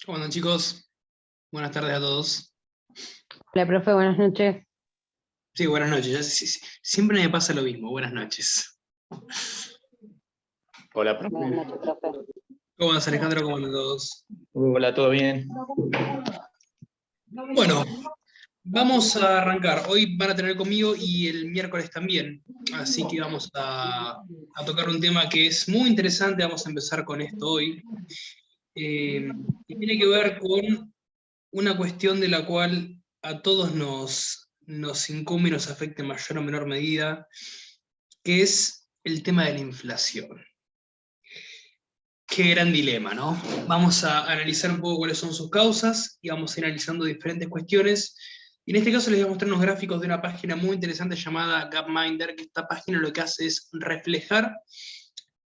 ¿Cómo andan, chicos? Buenas tardes a todos. Hola, profe, buenas noches. Sí, buenas noches. Siempre me pasa lo mismo. Buenas noches. Hola, Buenas profe. noches, profe. ¿Cómo andas, Alejandro? ¿Cómo andan todos? Hola, ¿todo bien? Bueno, vamos a arrancar. Hoy van a tener conmigo y el miércoles también. Así que vamos a tocar un tema que es muy interesante. Vamos a empezar con esto hoy. Y tiene que ver con una cuestión de la cual a todos nos incumbe y nos afecta en mayor o menor medida, que es el tema de la inflación. Qué gran dilema, ¿no? Vamos a analizar un poco cuáles son sus causas y vamos a ir analizando diferentes cuestiones. Y en este caso les voy a mostrar unos gráficos de una página muy interesante llamada Gapminder, que esta página lo que hace es reflejar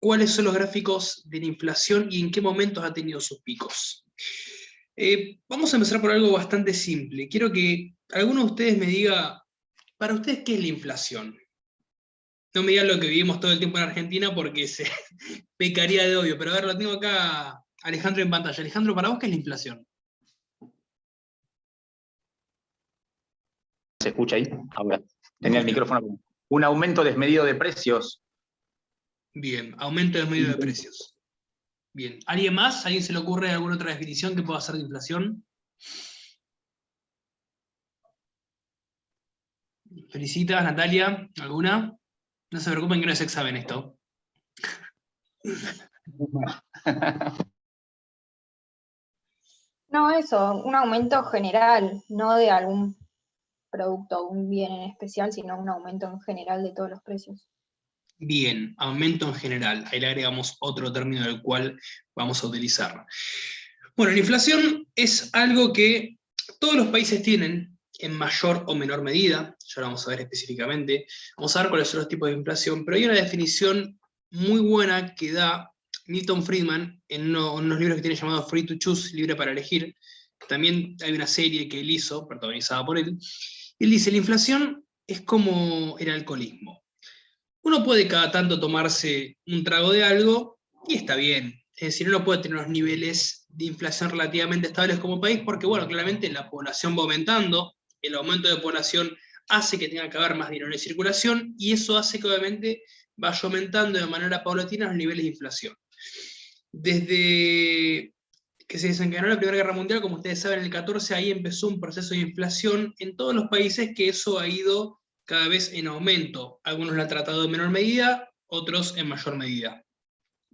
cuáles son los gráficos de la inflación y en qué momentos ha tenido sus picos. Vamos a empezar por algo bastante simple. Quiero que alguno de ustedes me diga, para ustedes, ¿qué es la inflación? No me digan lo que vivimos todo el tiempo en Argentina porque se pecaría de obvio, pero a ver, lo tengo acá Alejandro en pantalla. Alejandro, ¿para vos qué es la inflación? ¿Se escucha ahí? Ahora. Tenía el micrófono. Un aumento desmedido de precios. Bien, aumento desmedido de precios. Bien, ¿alguien más? ¿Alguien se le ocurre alguna otra definición que pueda ser de inflación? Felicitas, Natalia, ¿alguna? No se preocupen que no es examen esto. No, eso, un aumento general, no de algún producto o un bien en especial, sino un aumento en general de todos los precios. Bien, aumento en general. Ahí le agregamos otro término del cual vamos a utilizar. Bueno, la inflación es algo que todos los países tienen en mayor o menor medida. Ya lo vamos a ver específicamente. Vamos a ver cuáles son los tipos de inflación, pero hay una definición muy buena que da Milton Friedman en unos libros que tiene llamado Free to Choose, libre para elegir. También hay una serie que él hizo, protagonizada por él. Él dice, la inflación es como el alcoholismo. Uno puede cada tanto tomarse un trago de algo y está bien. Es decir, uno puede tener unos niveles de inflación relativamente estables como país porque, bueno, claramente la población va aumentando, el aumento de población hace que tenga que haber más dinero en circulación y eso hace que obviamente vaya aumentando de manera paulatina los niveles de inflación. Desde que se desencadenó la Primera Guerra Mundial, como ustedes saben, en el 14 ahí empezó un proceso de inflación en todos los países que eso ha ido cada vez en aumento. Algunos la han tratado en menor medida, otros en mayor medida.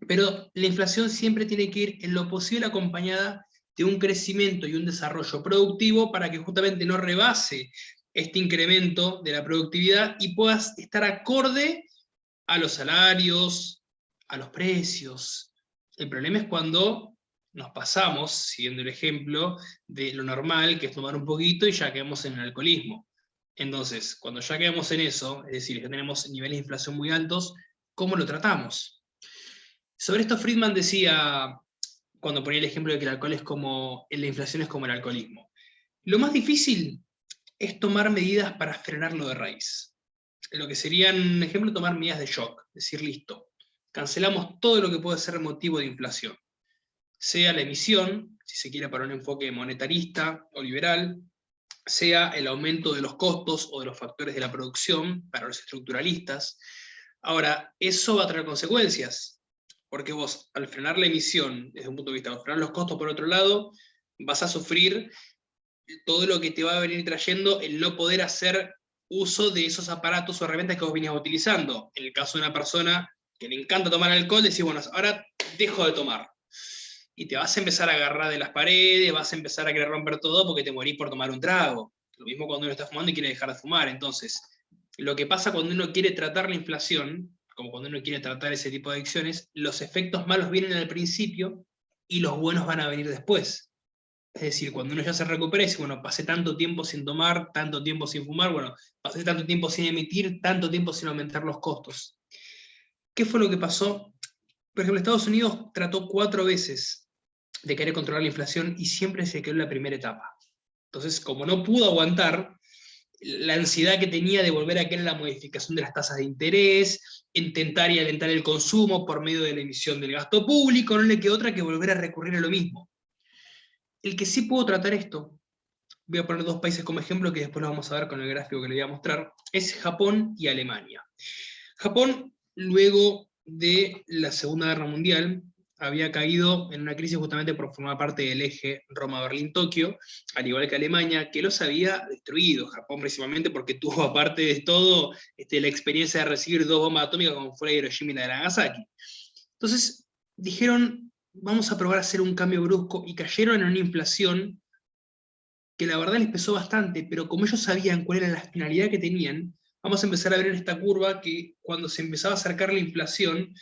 Pero la inflación siempre tiene que ir en lo posible acompañada de un crecimiento y un desarrollo productivo para que justamente no rebase este incremento de la productividad y puedas estar acorde a los salarios, a los precios. El problema es cuando nos pasamos, siguiendo el ejemplo, de lo normal, que es tomar un poquito y ya quedamos en el alcoholismo. Entonces, cuando ya quedamos en eso, es decir, ya tenemos niveles de inflación muy altos, ¿cómo lo tratamos? Sobre esto Friedman decía, cuando ponía el ejemplo de que el alcohol es como, la inflación es como el alcoholismo. Lo más difícil es tomar medidas para frenarlo de raíz. Lo que serían, un ejemplo, tomar medidas de shock, decir, listo, cancelamos todo lo que puede ser motivo de inflación, sea la emisión, si se quiere para un enfoque monetarista o liberal, sea el aumento de los costos o de los factores de la producción para los estructuralistas. Ahora, eso va a traer consecuencias, porque vos, al frenar la emisión, desde un punto de vista, al frenar los costos por otro lado, vas a sufrir todo lo que te va a venir trayendo el no poder hacer uso de esos aparatos o herramientas que vos venías utilizando. En el caso de una persona que le encanta tomar alcohol, decís, bueno, ahora dejo de tomar. Y te vas a empezar a agarrar de las paredes, vas a empezar a querer romper todo porque te morís por tomar un trago. Lo mismo cuando uno está fumando y quiere dejar de fumar. Entonces, lo que pasa cuando uno quiere tratar la inflación, como cuando uno quiere tratar ese tipo de adicciones, los efectos malos vienen al principio y los buenos van a venir después. Es decir, cuando uno ya se recupera y dice, bueno, pasé tanto tiempo sin tomar, tanto tiempo sin fumar, bueno, pasé tanto tiempo sin emitir, tanto tiempo sin aumentar los costos. ¿Qué fue lo que pasó? Por ejemplo, Estados Unidos trató 4 veces de querer controlar la inflación y siempre se quedó en la primera etapa. Entonces, como no pudo aguantar la ansiedad que tenía de volver a querer la modificación de las tasas de interés, intentar y alentar el consumo por medio de la emisión del gasto público, no le quedó otra que volver a recurrir a lo mismo. el que sí pudo tratar esto, voy a poner dos países como ejemplo que después lo vamos a ver con el gráfico que le voy a mostrar, es Japón y Alemania. Japón, luego de la Segunda Guerra Mundial, había caído en una crisis justamente por formar parte del eje Roma-Berlín-Tokio, al igual que Alemania, que los había destruido. Japón principalmente porque tuvo, aparte de todo, la experiencia de recibir 2 bombas atómicas como fue la Hiroshima y la de Nagasaki. Entonces dijeron, vamos a probar a hacer un cambio brusco, y cayeron en una inflación que la verdad les pesó bastante, pero como ellos sabían cuál era la finalidad que tenían, vamos a empezar a ver en esta curva que cuando se empezaba a acercar la inflación,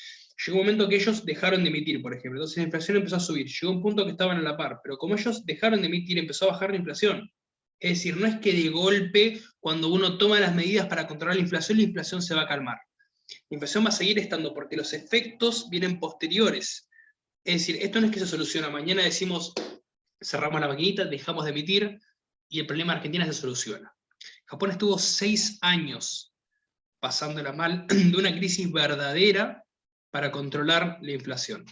llegó un momento que ellos dejaron de emitir, por ejemplo. Entonces la inflación empezó a subir. Llegó un punto que estaban a la par, pero como ellos dejaron de emitir, empezó a bajar la inflación. Es decir, no es que de golpe, cuando uno toma las medidas para controlar la inflación se va a calmar. La inflación va a seguir estando porque los efectos vienen posteriores. Es decir, esto no es que se soluciona. Mañana decimos, cerramos la maquinita, dejamos de emitir, y el problema de Argentina se soluciona. Japón estuvo 6 años pasándola mal, de una crisis verdadera para controlar la inflación.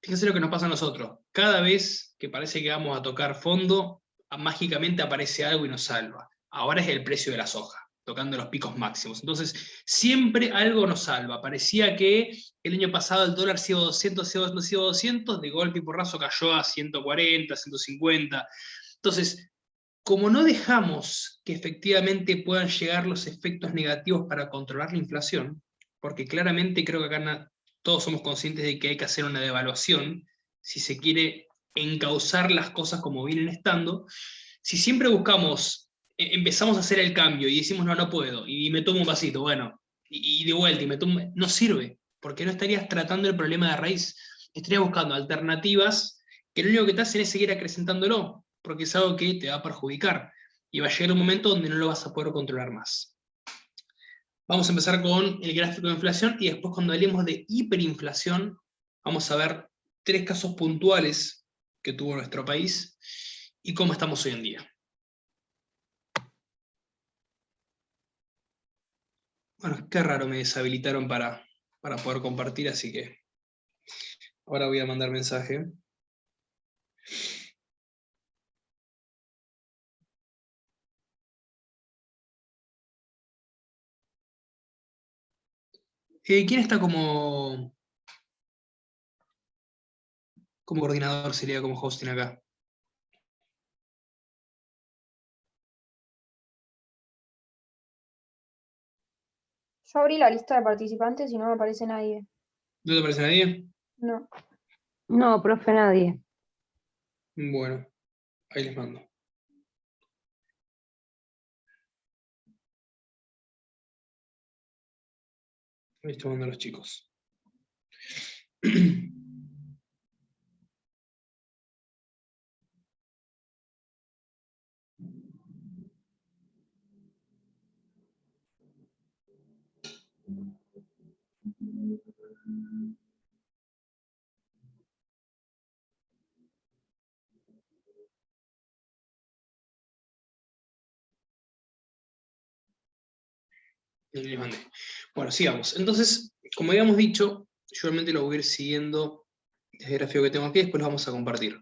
Fíjense lo que nos pasa a nosotros. Cada vez que parece que vamos a tocar fondo, mágicamente aparece algo y nos salva. Ahora es el precio de la soja, tocando los picos máximos. Entonces, siempre algo nos salva. Parecía que el año pasado el dólar se iba a 200, se iba a 200, de golpe y porrazo cayó a 140, 150. Entonces, como no dejamos que efectivamente puedan llegar los efectos negativos para controlar la inflación, porque claramente creo que acá todos somos conscientes de que hay que hacer una devaluación, si se quiere encauzar las cosas como vienen estando, si siempre buscamos, empezamos a hacer el cambio y decimos no puedo, y me tomo un vasito, bueno, y de vuelta, y me tomo, no sirve, porque no estarías tratando el problema de raíz, estarías buscando alternativas que lo único que te hacen es seguir acrecentándolo, porque es algo que te va a perjudicar, y va a llegar un momento donde no lo vas a poder controlar más. Vamos a empezar con el gráfico de inflación, y después cuando hablemos de hiperinflación, vamos a ver 3 casos puntuales que tuvo nuestro país, y cómo estamos hoy en día. Bueno, qué raro, me deshabilitaron para poder compartir, así que ahora voy a mandar mensaje. ¿Quién está como coordinador, sería como hosting acá? Yo abrí la lista de participantes y no me aparece nadie. ¿No te parece nadie? No. No, profe, nadie. Bueno, ahí les mando. Ahí estoy mandando a los chicos. Y les mandé. Bueno, sigamos. Entonces, como habíamos dicho, yo realmente lo voy a ir siguiendo desde el gráfico que tengo aquí, después lo vamos a compartir.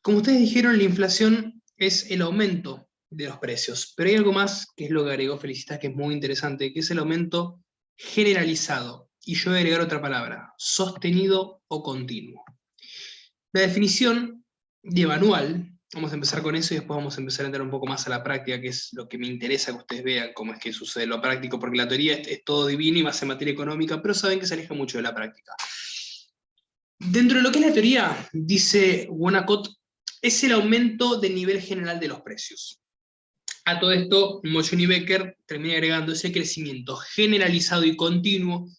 Como ustedes dijeron, la inflación es el aumento de los precios, pero hay algo más que es lo que agregó Felicitas, que es muy interesante, que es el aumento generalizado. Y yo voy a agregar otra palabra, sostenido o continuo. La definición de manual, vamos a empezar con eso y después vamos a empezar a entrar un poco más a la práctica, que es lo que me interesa que ustedes vean cómo es que sucede lo práctico, porque la teoría es todo divino y más en materia económica, pero saben que se aleja mucho de la práctica. Dentro de lo que es la teoría, dice Wonacott, es el aumento del nivel general de los precios. A todo esto, Moyun y Becker termina agregando ese crecimiento generalizado y continuo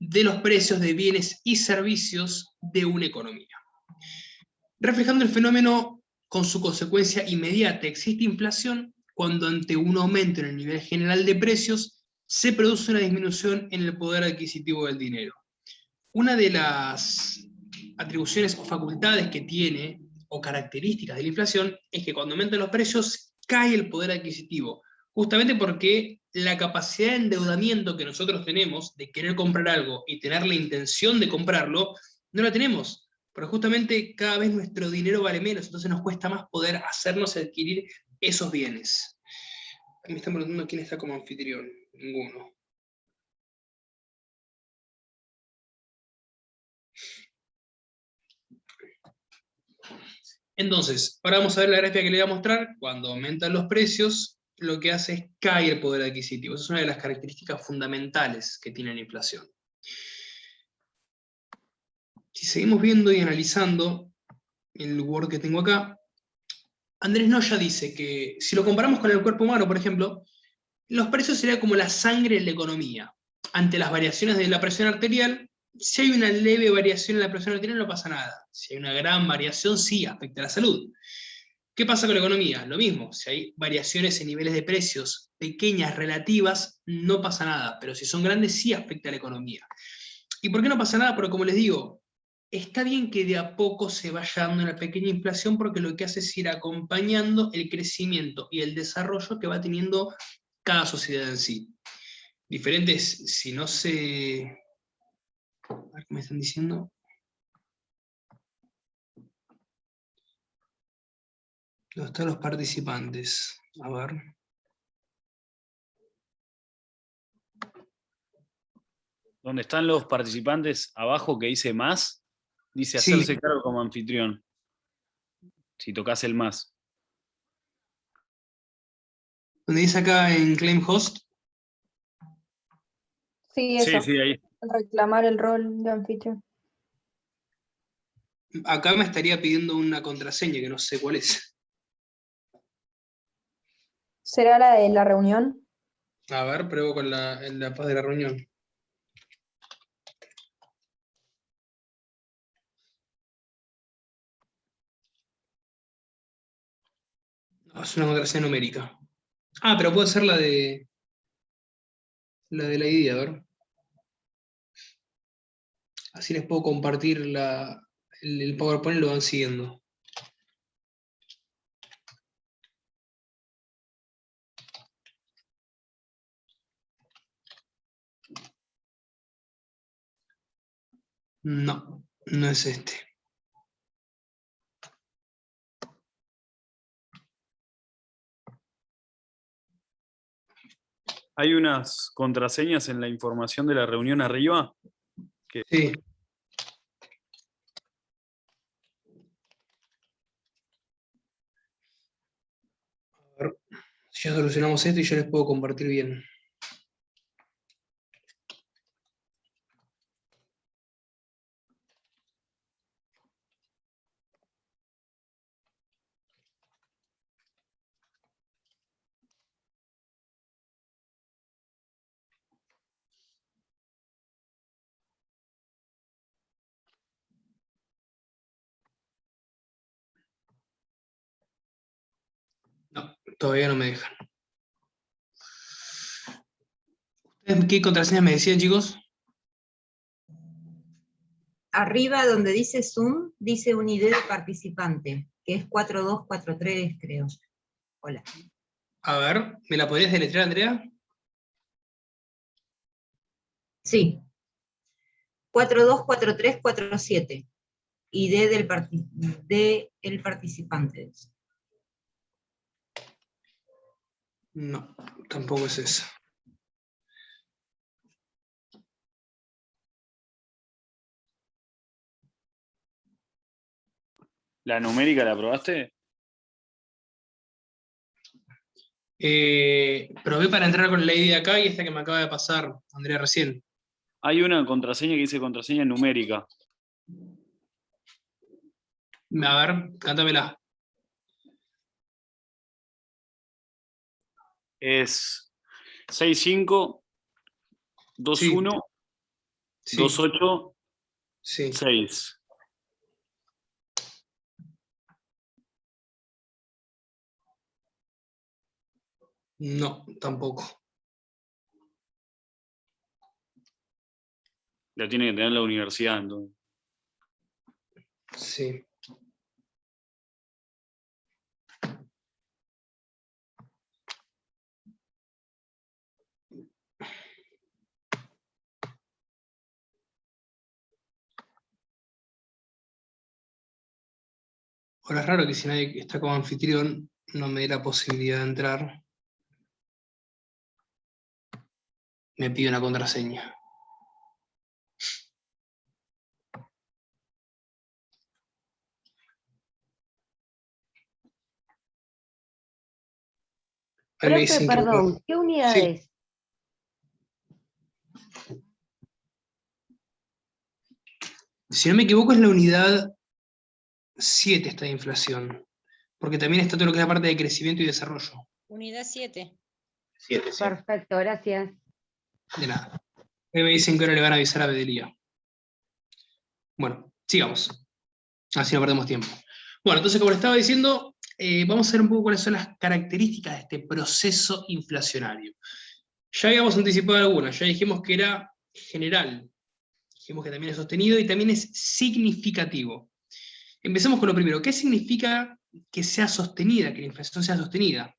de los precios de bienes y servicios de una economía. Reflejando el fenómeno con su consecuencia inmediata, existe inflación cuando ante un aumento en el nivel general de precios se produce una disminución en el poder adquisitivo del dinero. Una de las atribuciones o facultades que tiene, o características de la inflación, es que cuando aumentan los precios cae el poder adquisitivo, justamente porque la capacidad de endeudamiento que nosotros tenemos de querer comprar algo y tener la intención de comprarlo, no la tenemos, Pero justamente cada vez nuestro dinero vale menos, entonces nos cuesta más poder hacernos adquirir esos bienes. Me están preguntando quién está como anfitrión. Ninguno. Entonces, ahora vamos a ver la gráfica que le voy a mostrar. Cuando aumentan los precios, lo que hace es caer el poder adquisitivo. Esa es una de las características fundamentales que tiene la inflación. Si seguimos viendo y analizando el Word que tengo acá, Andrés Noya dice que si lo comparamos con el cuerpo humano, por ejemplo, los precios serían como la sangre en la economía. Ante las variaciones de la presión arterial, si hay una leve variación en la presión arterial no pasa nada. Si hay una gran variación, sí afecta a la salud. ¿Qué pasa con la economía? Lo mismo, si hay variaciones en niveles de precios pequeñas, relativas, no pasa nada, pero si son grandes, sí afecta a la economía. ¿Y por qué no pasa nada? Porque como les digo, está bien que de a poco se vaya dando una pequeña inflación porque lo que hace es ir acompañando el crecimiento y el desarrollo que va teniendo cada sociedad en sí. Diferentes, si no se... A ver qué me están diciendo. ¿Dónde están los participantes? A ver. Donde están los participantes abajo que dice más, dice Sí. hacerse cargo como anfitrión. Si tocas el más. Donde dice acá en Claim Host. Sí, eso. Sí, ahí. Reclamar el rol de anfitrión. Acá me estaría pidiendo una contraseña que no sé cuál es. ¿Será la de la reunión? A ver, pruebo con la paz de la reunión. No, es una contraseña numérica. Ah, pero puede ser la ID, a ver. Así les puedo compartir el PowerPoint y lo van siguiendo. No, no es este. Hay unas contraseñas en la información de la reunión arriba. Sí. A ver, si ya solucionamos esto y yo les puedo compartir bien. No, todavía no me dejan. ¿Ustedes qué contraseñas me decían, chicos? Arriba donde dice Zoom, dice un ID de participante, que es 4243, creo. Hola. A ver, ¿me la podrías deletrear, Andrea? Sí. 424347. ID del participante. No, tampoco es esa. ¿La numérica la probaste? Probé para entrar con la ID de acá y esta que me acaba de pasar, Andrea, recién. Hay una contraseña que dice contraseña numérica. A ver, cántamela. Es 6521 Sí, 286. sí. No, tampoco. La tiene que tener la universidad, entonces. Sí. Ahora es raro que si nadie está como anfitrión no me dé la posibilidad de entrar. Me pide una contraseña. Ahí me Profe, dicen que- perdón, ¿qué unidad Sí. es? Si no me equivoco es la unidad 7 esta de inflación, porque también está todo lo que es la parte de crecimiento y desarrollo. Unidad 7. 7, sí. Perfecto, gracias. De nada. Ahí me dicen que ahora le van a avisar a Bedelía. Bueno, sigamos. Así no perdemos tiempo. Bueno, entonces como les estaba diciendo, vamos a ver un poco cuáles son las características de este proceso inflacionario. Ya habíamos anticipado algunas, ya dijimos que era general, dijimos que también es sostenido y también es significativo. Empecemos con lo primero. ¿Qué significa que sea sostenida, que la inflación sea sostenida?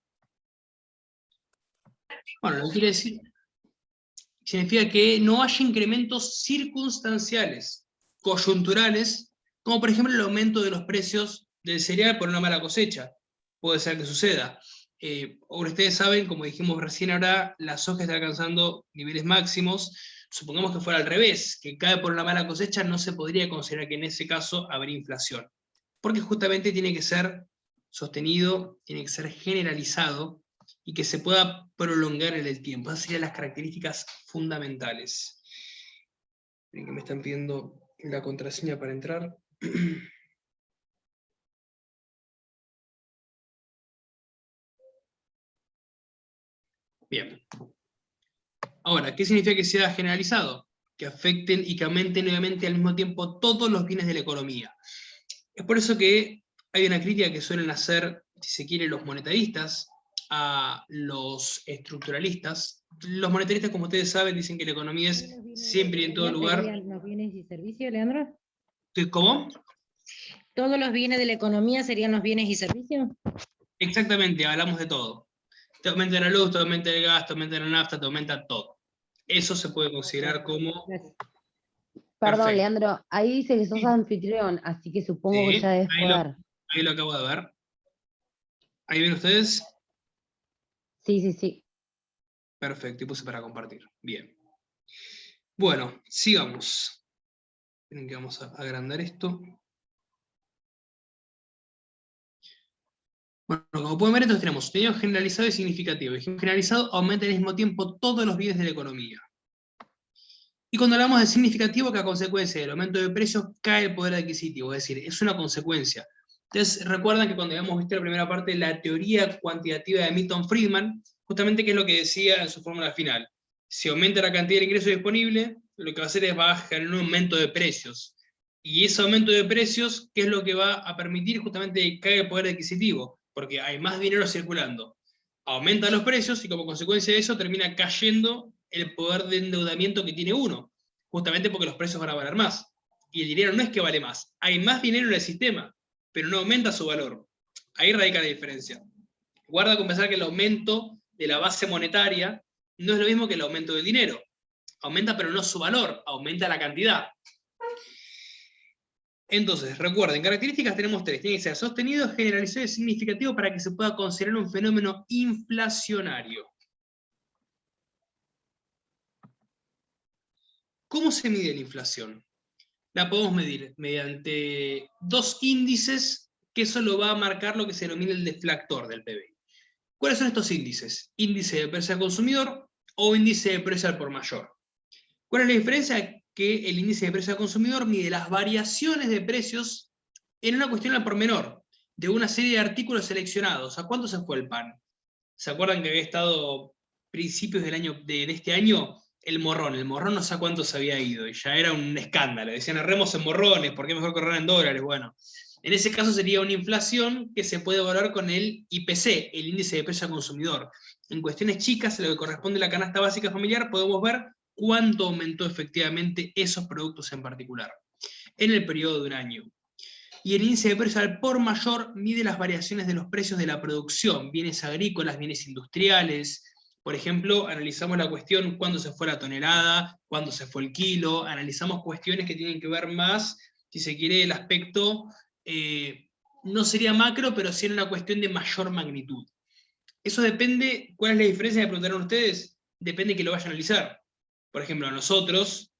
Bueno, lo que quiere decir significa que no haya incrementos circunstanciales, coyunturales, como por ejemplo el aumento de los precios del cereal por una mala cosecha. Puede ser que suceda. Ahora ustedes saben, como dijimos recién ahora, la soja está alcanzando niveles máximos. Supongamos que fuera al revés, que cae por una mala cosecha, no se podría considerar que en ese caso habría inflación. Porque justamente tiene que ser sostenido, tiene que ser generalizado, y que se pueda prolongar en el tiempo. Esas serían las características fundamentales. Miren que me están pidiendo la contraseña para entrar. Bien. Ahora, ¿qué significa que sea generalizado? Que afecten y que aumenten nuevamente al mismo tiempo todos los bienes de la economía. Es por eso que hay una crítica que suelen hacer, si se quiere, los monetaristas a los estructuralistas. Los monetaristas, como ustedes saben, dicen que la economía es siempre y en todo lugar. ¿Los bienes y servicios, Leandro? ¿Cómo? ¿Todos los bienes de la economía serían los bienes y servicios? Exactamente, hablamos de todo. Te aumenta la luz, te aumenta el gas, te aumenta la nafta, te aumenta todo. Eso se puede considerar como... Perdón, Perfecto. Leandro, ahí dice que sos Sí. anfitrión, así que supongo que Sí, ya debes ahí lo, poder. ahí lo acabo de ver. ¿Ahí ven ustedes? Sí, sí, sí. Perfecto, y puse para compartir. Bien. Bueno, sigamos. Miren que vamos a agrandar esto. Bueno, como pueden ver, entonces tenemos sostenido, generalizado y significativo. El generalizado aumenta al mismo tiempo todos los bienes de la economía. Y cuando hablamos de significativo, que a consecuencia del aumento de precios cae el poder adquisitivo, es decir, es una consecuencia. Entonces, recuerdan que cuando habíamos visto la primera parte, la teoría cuantitativa de Milton Friedman, justamente qué es lo que decía en su fórmula final. Si aumenta la cantidad de ingresos disponible, lo que va a hacer es va a generar un aumento de precios. Y ese aumento de precios, ¿qué es lo que va a permitir justamente que caiga el poder adquisitivo? Porque hay más dinero circulando. Aumentan los precios y como consecuencia de eso termina cayendo el poder de endeudamiento que tiene uno, justamente porque los precios van a valer más. Y el dinero no es que vale más, hay más dinero en el sistema, pero no aumenta su valor. Ahí radica la diferencia. Guarda con pensar que el aumento de la base monetaria no es lo mismo que el aumento del dinero. Aumenta pero no su valor, aumenta la cantidad. Entonces, recuerden, características tenemos tres. Tiene que ser sostenido, generalizado y significativo para que se pueda considerar un fenómeno inflacionario. ¿Cómo se mide la inflación? La podemos medir mediante dos índices que eso lo va a marcar lo que se denomina el deflactor del PBI. ¿Cuáles son estos índices? Índice de precio al consumidor o índice de precio al por mayor. ¿Cuál es la diferencia? Que el índice de precio al consumidor mide las variaciones de precios en una cuestión al por menor, de una serie de artículos seleccionados. ¿A cuánto se fue el pan? ¿Se acuerdan que había estado principios del año, de este año? El morrón no sé a cuánto se había ido, y ya era un escándalo. Decían, ahorremos en morrones, ¿por qué mejor que ahorrar en dólares? Bueno, en ese caso sería una inflación que se puede evaluar con el IPC, el índice de precio al consumidor. En cuestiones chicas, en lo que corresponde a la canasta básica familiar, podemos ver cuánto aumentó efectivamente esos productos en particular, en el periodo de un año. Y el índice de precio al por mayor mide las variaciones de los precios de la producción, bienes agrícolas, bienes industriales. Por ejemplo, analizamos la cuestión cuándo se fue la tonelada, cuándo se fue el kilo, analizamos cuestiones que tienen que ver más, si se quiere, el aspecto no sería macro, pero sí en una cuestión de mayor magnitud. Eso depende, ¿cuál es la diferencia? Me preguntaron ustedes, depende de que lo vaya a analizar. Por ejemplo, nosotros,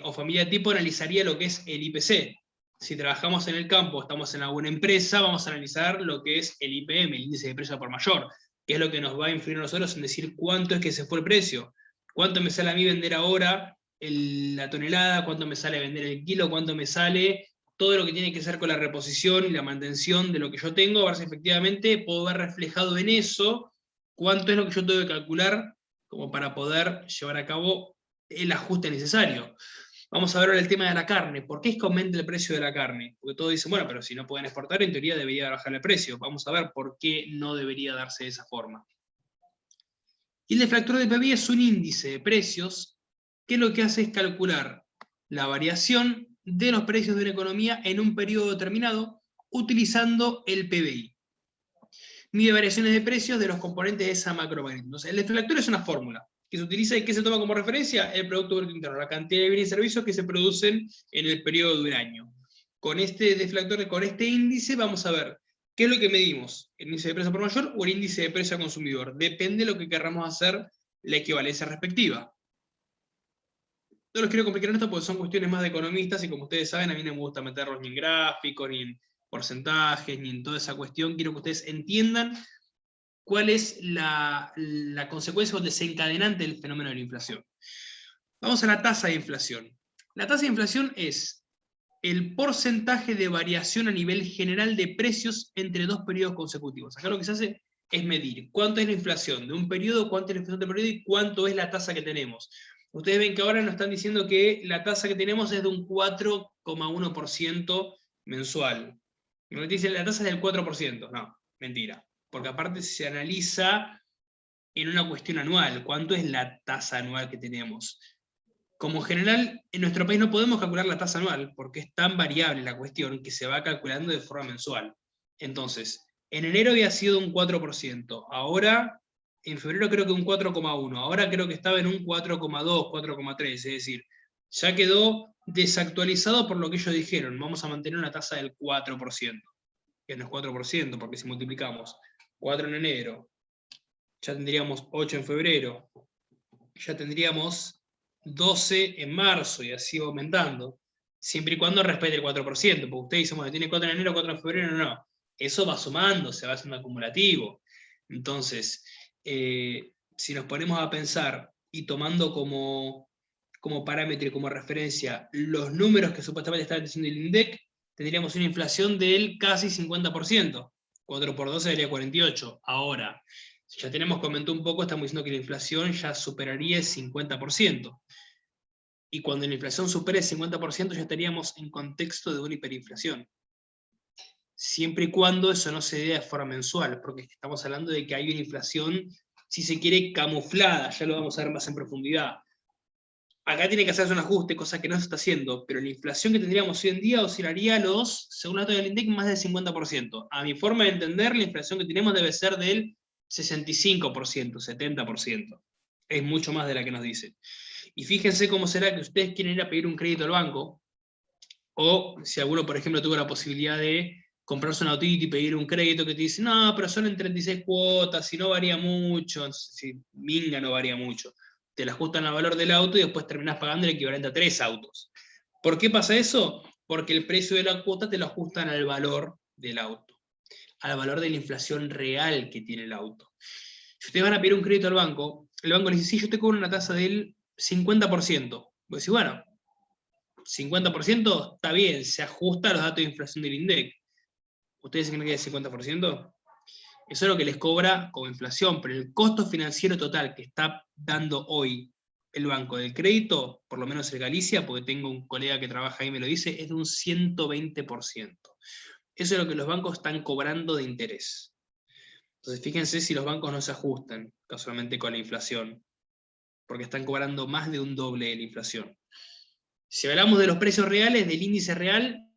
o familia tipo, analizaría lo que es el IPC. Si trabajamos en el campo, estamos en alguna empresa, vamos a analizar lo que es el IPM, el índice de precio por mayor, que es lo que nos va a influir a nosotros en decir cuánto es que se fue el precio, cuánto me sale a mí vender ahora la tonelada, cuánto me sale vender el kilo, cuánto me sale todo lo que tiene que ver con la reposición y la mantención de lo que yo tengo, a ver si efectivamente puedo ver reflejado en eso cuánto es lo que yo tengo que calcular como para poder llevar a cabo el ajuste necesario. Vamos a ver ahora el tema de la carne. ¿Por qué es que aumenta el precio de la carne? Porque todos dicen, bueno, pero si no pueden exportar, en teoría debería bajar el precio. Vamos a ver por qué no debería darse de esa forma. Y el deflactor de PBI es un índice de precios que lo que hace es calcular la variación de los precios de una economía en un periodo determinado utilizando el PBI. Mide variaciones de precios de los componentes de esa macromagnitud. Entonces, el deflactor es una fórmula que se utiliza y que se toma como referencia el Producto Bruto Interno, la cantidad de bienes y servicios que se producen en el periodo de un año. Con este deflactor, con este índice, vamos a ver qué es lo que medimos, el índice de precio por mayor o el índice de precio a consumidor. Depende de lo que querramos hacer la equivalencia respectiva. No los quiero complicar en esto porque son cuestiones más de economistas y como ustedes saben, a mí no me gusta meterlos ni en gráficos, ni en porcentajes, ni en toda esa cuestión. Quiero que ustedes entiendan cuál es la consecuencia o desencadenante del fenómeno de la inflación. Vamos a la tasa de inflación. La tasa de inflación es el porcentaje de variación a nivel general de precios entre dos periodos consecutivos. Acá lo que se hace es medir cuánto es la inflación de un periodo, cuánto es la inflación de otro periodo y cuánto es la tasa que tenemos. Ustedes ven que ahora nos están diciendo que la tasa que tenemos es de un 4,1% mensual. Y nos dicen la tasa es del 4%. No, mentira. Porque aparte se analiza en una cuestión anual. ¿Cuánto es la tasa anual que tenemos? Como general, en nuestro país no podemos calcular la tasa anual, porque es tan variable la cuestión que se va calculando de forma mensual. Entonces, en enero había sido un 4%. Ahora, en febrero creo que un 4,1%. Ahora creo que estaba en un 4,2, 4,3%. Es decir, ya quedó desactualizado por lo que ellos dijeron. Vamos a mantener una tasa del 4%. Que no es 4%, porque si multiplicamos 4 en enero, ya tendríamos 8 en febrero, ya tendríamos 12 en marzo, y así va aumentando, siempre y cuando respete el 4%, porque ustedes dicen, bueno, tiene 4 en enero, 4 en febrero, no. Eso va sumando, se va haciendo acumulativo. Entonces, si nos ponemos a pensar, y tomando como parámetro y como referencia los números que supuestamente está diciendo el INDEC, tendríamos una inflación del casi 50%. 4 por 12 daría 48. Ahora, si ya tenemos comentado un poco, estamos diciendo que la inflación ya superaría el 50%. Y cuando la inflación supere el 50% ya estaríamos en contexto de una hiperinflación. Siempre y cuando eso no se dé de forma mensual, porque estamos hablando de que hay una inflación, si se quiere, camuflada, ya lo vamos a ver más en profundidad. Acá tiene que hacerse un ajuste, cosa que no se está haciendo, pero la inflación que tendríamos hoy en día oscilaría según la datos del INDEC, más del 50%. A mi forma de entender, la inflación que tenemos debe ser del 65%, 70%. Es mucho más de la que nos dicen. Y fíjense cómo será que ustedes quieren ir a pedir un crédito al banco, o si alguno, por ejemplo, tuvo la posibilidad de comprarse un autito y pedir un crédito que te dice, no, pero son en 36 cuotas, y no varía mucho, si minga no varía mucho. Te la ajustan al valor del auto y después terminás pagando el equivalente a 3 autos. ¿Por qué pasa eso? Porque el precio de la cuota te lo ajustan al valor del auto, al valor de la inflación real que tiene el auto. Si ustedes van a pedir un crédito al banco, el banco les dice, sí, yo te cobro una tasa del 50%. Vos decís, bueno, 50% está bien, se ajusta a los datos de inflación del INDEC. ¿Ustedes creen que es 50%? Eso es lo que les cobra como inflación, pero el costo financiero total que está dando hoy el banco del crédito, por lo menos en Galicia, porque tengo un colega que trabaja ahí y me lo dice, es de un 120%. Eso es lo que los bancos están cobrando de interés. Entonces fíjense si los bancos no se ajustan casualmente con la inflación, porque están cobrando más de un doble de la inflación. Si hablamos de los precios reales, del índice real,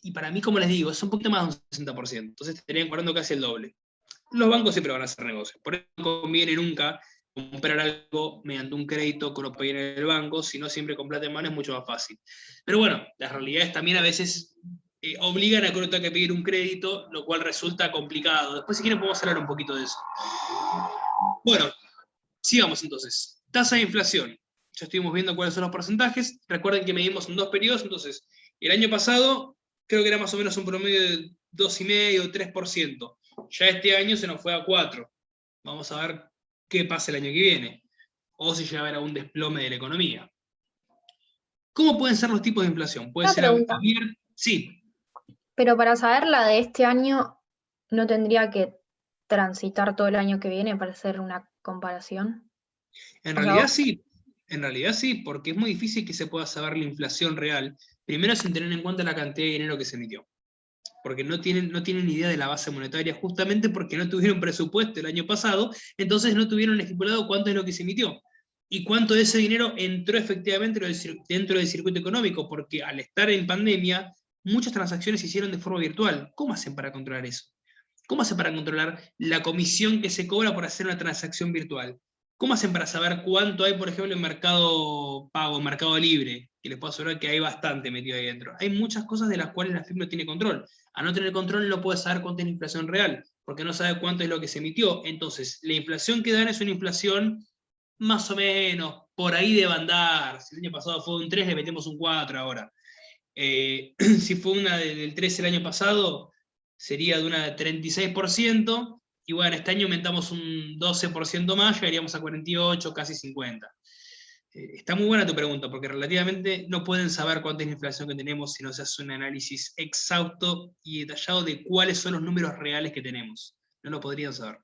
y para mí, como les digo, es un poquito más de un 60%, entonces estarían cobrando casi el doble. Los bancos siempre van a hacer negocios, por eso no conviene nunca comprar algo mediante un crédito que uno pague en el banco, sino siempre con plata en mano es mucho más fácil. Pero bueno, las realidades también a veces obligan a que uno tenga que pedir un crédito, lo cual resulta complicado. Después, si quieren, podemos hablar un poquito de eso. Bueno, sigamos entonces. Tasa de inflación. Ya estuvimos viendo cuáles son los porcentajes. Recuerden que medimos en 2 periodos, entonces, el año pasado creo que era más o menos un promedio de 2,5 o 3%. Ya este año se nos fue a 4%. Vamos a ver qué pasa el año que viene. O si llega a haber algún desplome de la economía. ¿Cómo pueden ser los tipos de inflación? ¿Puede Una ser pregunta. abierto? Sí. Pero para saber la de este año, ¿no tendría que transitar todo el año que viene para hacer una comparación? En O sea, realidad vos- sí. En realidad sí, porque es muy difícil que se pueda saber la inflación real, primero sin tener en cuenta la cantidad de dinero que se emitió. Porque no tienen idea de la base monetaria, justamente porque no tuvieron presupuesto el año pasado, entonces no tuvieron estipulado cuánto es lo que se emitió. Y cuánto de ese dinero entró efectivamente dentro del circuito económico, porque al estar en pandemia, muchas transacciones se hicieron de forma virtual. ¿Cómo hacen para controlar eso? ¿Cómo hacen para controlar la comisión que se cobra por hacer una transacción virtual? ¿Cómo hacen para saber cuánto hay, por ejemplo, en Mercado Pago, Mercado Libre? Que les puedo asegurar que hay bastante metido ahí dentro. Hay muchas cosas de las cuales la FIP no tiene control. A no tener control no puede saber cuánto es la inflación real, porque no sabe cuánto es lo que se emitió. Entonces, la inflación que dan es una inflación más o menos, por ahí debe andar. Si el año pasado fue un 3, le metemos un 4 ahora. Si fue una del 3 el año pasado, sería de una de 36%, y bueno, este año aumentamos un 12% más, llegaríamos a 48, casi 50. Está muy buena tu pregunta, porque relativamente no pueden saber cuánta es la inflación que tenemos si no se hace un análisis exhausto y detallado de cuáles son los números reales que tenemos. No lo podrían saber.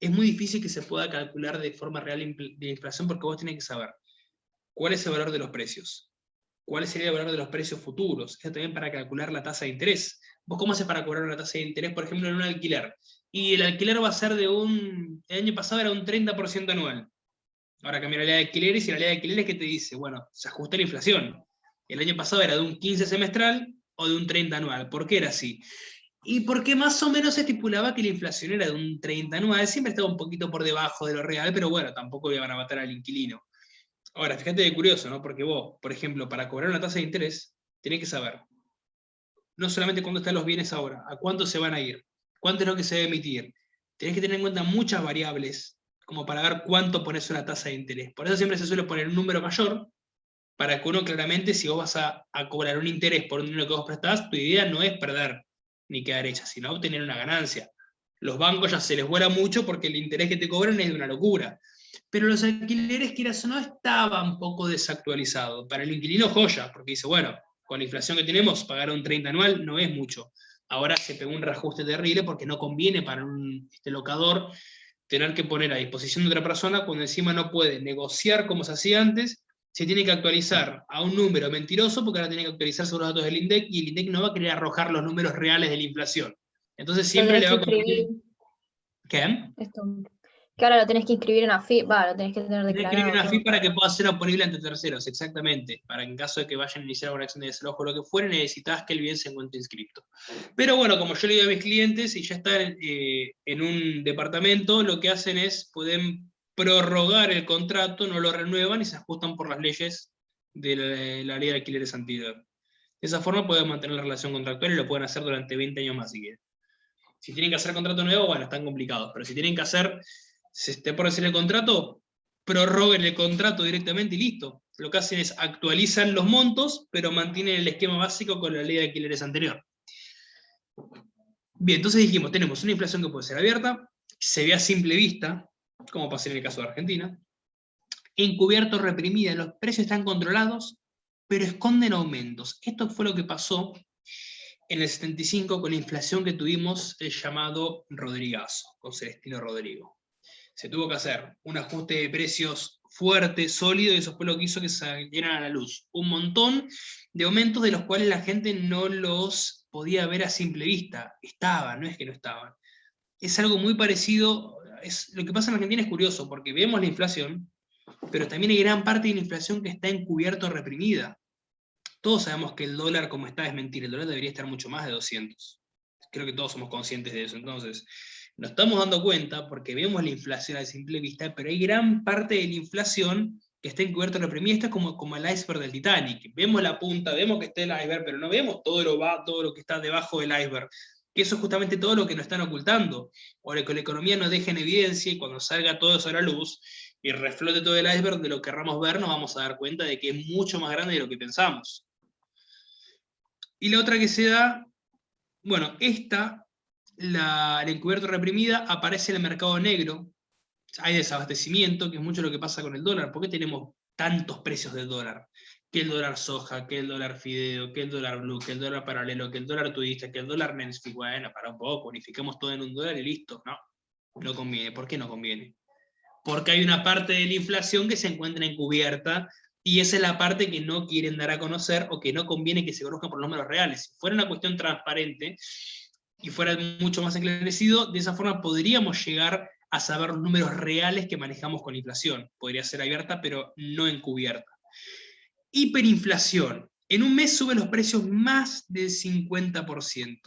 Es muy difícil que se pueda calcular de forma real de inflación, porque vos tenés que saber cuál es el valor de los precios, cuál sería el valor de los precios futuros, eso también para calcular la tasa de interés. ¿Vos cómo haces para cobrar una tasa de interés, por ejemplo, en un alquiler? Y el alquiler va a ser el año pasado era un 30% anual. Ahora cambió la ley de alquileres, y la ley de alquileres que te dice, bueno, se ajusta la inflación. El año pasado era de un 15 semestral o de un 30 anual. ¿Por qué era así? Y porque más o menos se estipulaba que la inflación era de un 30 anual, siempre estaba un poquito por debajo de lo real, pero bueno, tampoco iban a matar al inquilino. Ahora, fíjate de curioso, ¿no? Porque vos, por ejemplo, para cobrar una tasa de interés, tenés que saber no solamente cuándo están los bienes ahora, a cuánto se van a ir, cuánto es lo que se debe emitir. Tenés que tener en cuenta muchas variables como para ver cuánto pones una tasa de interés. Por eso siempre se suele poner un número mayor, para que uno claramente, si vos vas a cobrar un interés por un dinero que vos prestás, tu idea no es perder ni quedar hecha, sino obtener una ganancia. Los bancos ya se les vuela mucho porque el interés que te cobran es de una locura. Pero los alquileres, quieras o no, estaban un poco desactualizados. Para el inquilino, joya, porque dice, bueno, con la inflación que tenemos, pagar un 30 anual no es mucho. Ahora se pegó un reajuste terrible porque no conviene para un locador tener que poner a disposición de otra persona cuando encima no puede negociar como se hacía antes, se tiene que actualizar a un número mentiroso porque ahora tiene que actualizar sobre los datos del INDEC, y el INDEC no va a querer arrojar los números reales de la inflación. Entonces Lo siempre tenés le que va a convenir. inscribir. ¿Qué? Esto, que ahora lo tenés que inscribir en AFIP, lo tenés que tener Tenés que escribir declarado. una todo. FIP para que pueda ser oponible ante terceros, exactamente. Para que en caso de que vayan a iniciar una acción de desalojo o lo que fuere, necesitas que el bien se encuentre inscripto. Pero bueno, como yo le digo a mis clientes, y ya están en un departamento, lo que hacen es, pueden prorrogar el contrato, no lo renuevan y se ajustan por las leyes de la ley de alquileres antigua. De esa forma pueden mantener la relación contractual y lo pueden hacer durante 20 años más si quieren. Si tienen que hacer contrato nuevo, bueno, están complicados, pero si tienen que hacer, si esté por decir el contrato, prorroguen el contrato directamente y listo. Lo que hacen es actualizan los montos, pero mantienen el esquema básico con la ley de alquileres anterior. Bien, entonces dijimos, tenemos una inflación que puede ser abierta, se ve a simple vista, como pasa en el caso de Argentina, encubierto, reprimida, los precios están controlados, pero esconden aumentos. Esto fue lo que pasó en el 75 con la inflación que tuvimos, el llamado Rodrigazo, con Celestino Rodrigo. Se tuvo que hacer un ajuste de precios fuerte, sólido, y eso fue lo que hizo que salieran a la luz un montón de aumentos de los cuales la gente no los podía ver a simple vista. Estaban, no es que no estaban. Es algo muy parecido, lo que pasa en Argentina es curioso, porque vemos la inflación, pero también hay gran parte de la inflación que está encubierto, reprimida. Todos sabemos que el dólar como está es mentira, el dólar debería estar mucho más de 200. Creo que todos somos conscientes de eso. Entonces, nos estamos dando cuenta porque vemos la inflación a simple vista, pero hay gran parte de la inflación que está encubierto reprimida. Esto es como el iceberg del Titanic. Vemos la punta, vemos que está el iceberg, pero no vemos todo lo que está debajo del iceberg. Que eso es justamente todo lo que nos están ocultando, o lo que la economía nos deja en evidencia, y cuando salga todo eso a la luz, y reflote todo el iceberg de lo que querramos ver, nos vamos a dar cuenta de que es mucho más grande de lo que pensamos. Y la otra que se da, bueno, la encubierta reprimida, aparece en el mercado negro, hay desabastecimiento, que es mucho lo que pasa con el dólar. ¿Por qué tenemos tantos precios del dólar? Que el dólar soja, que el dólar fideo, que el dólar blue, que el dólar paralelo, que el dólar turista, que el dólar Nensfield. Bueno, para un poco, unificamos todo en un dólar y listo. No, no conviene. ¿Por qué no conviene? Porque hay una parte de la inflación que se encuentra encubierta, y esa es la parte que no quieren dar a conocer, o que no conviene que se conozcan por los números reales. Si fuera una cuestión transparente y fuera mucho más esclarecido, de esa forma podríamos llegar a saber los números reales que manejamos con inflación. Podría ser abierta, pero no encubierta. Hiperinflación. En un mes suben los precios más del 50%.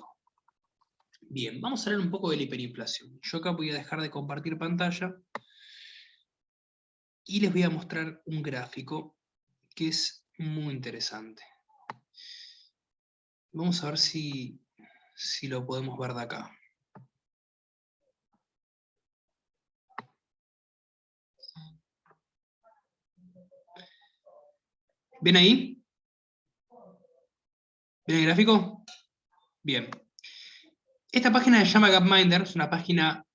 Bien, vamos a hablar un poco de la hiperinflación. Yo acá voy a dejar de compartir pantalla y les voy a mostrar un gráfico que es muy interesante. Vamos a ver si lo podemos ver de acá. ¿Ven ahí? ¿Ven el gráfico? Bien. Esta página se llama Gapminder, es una página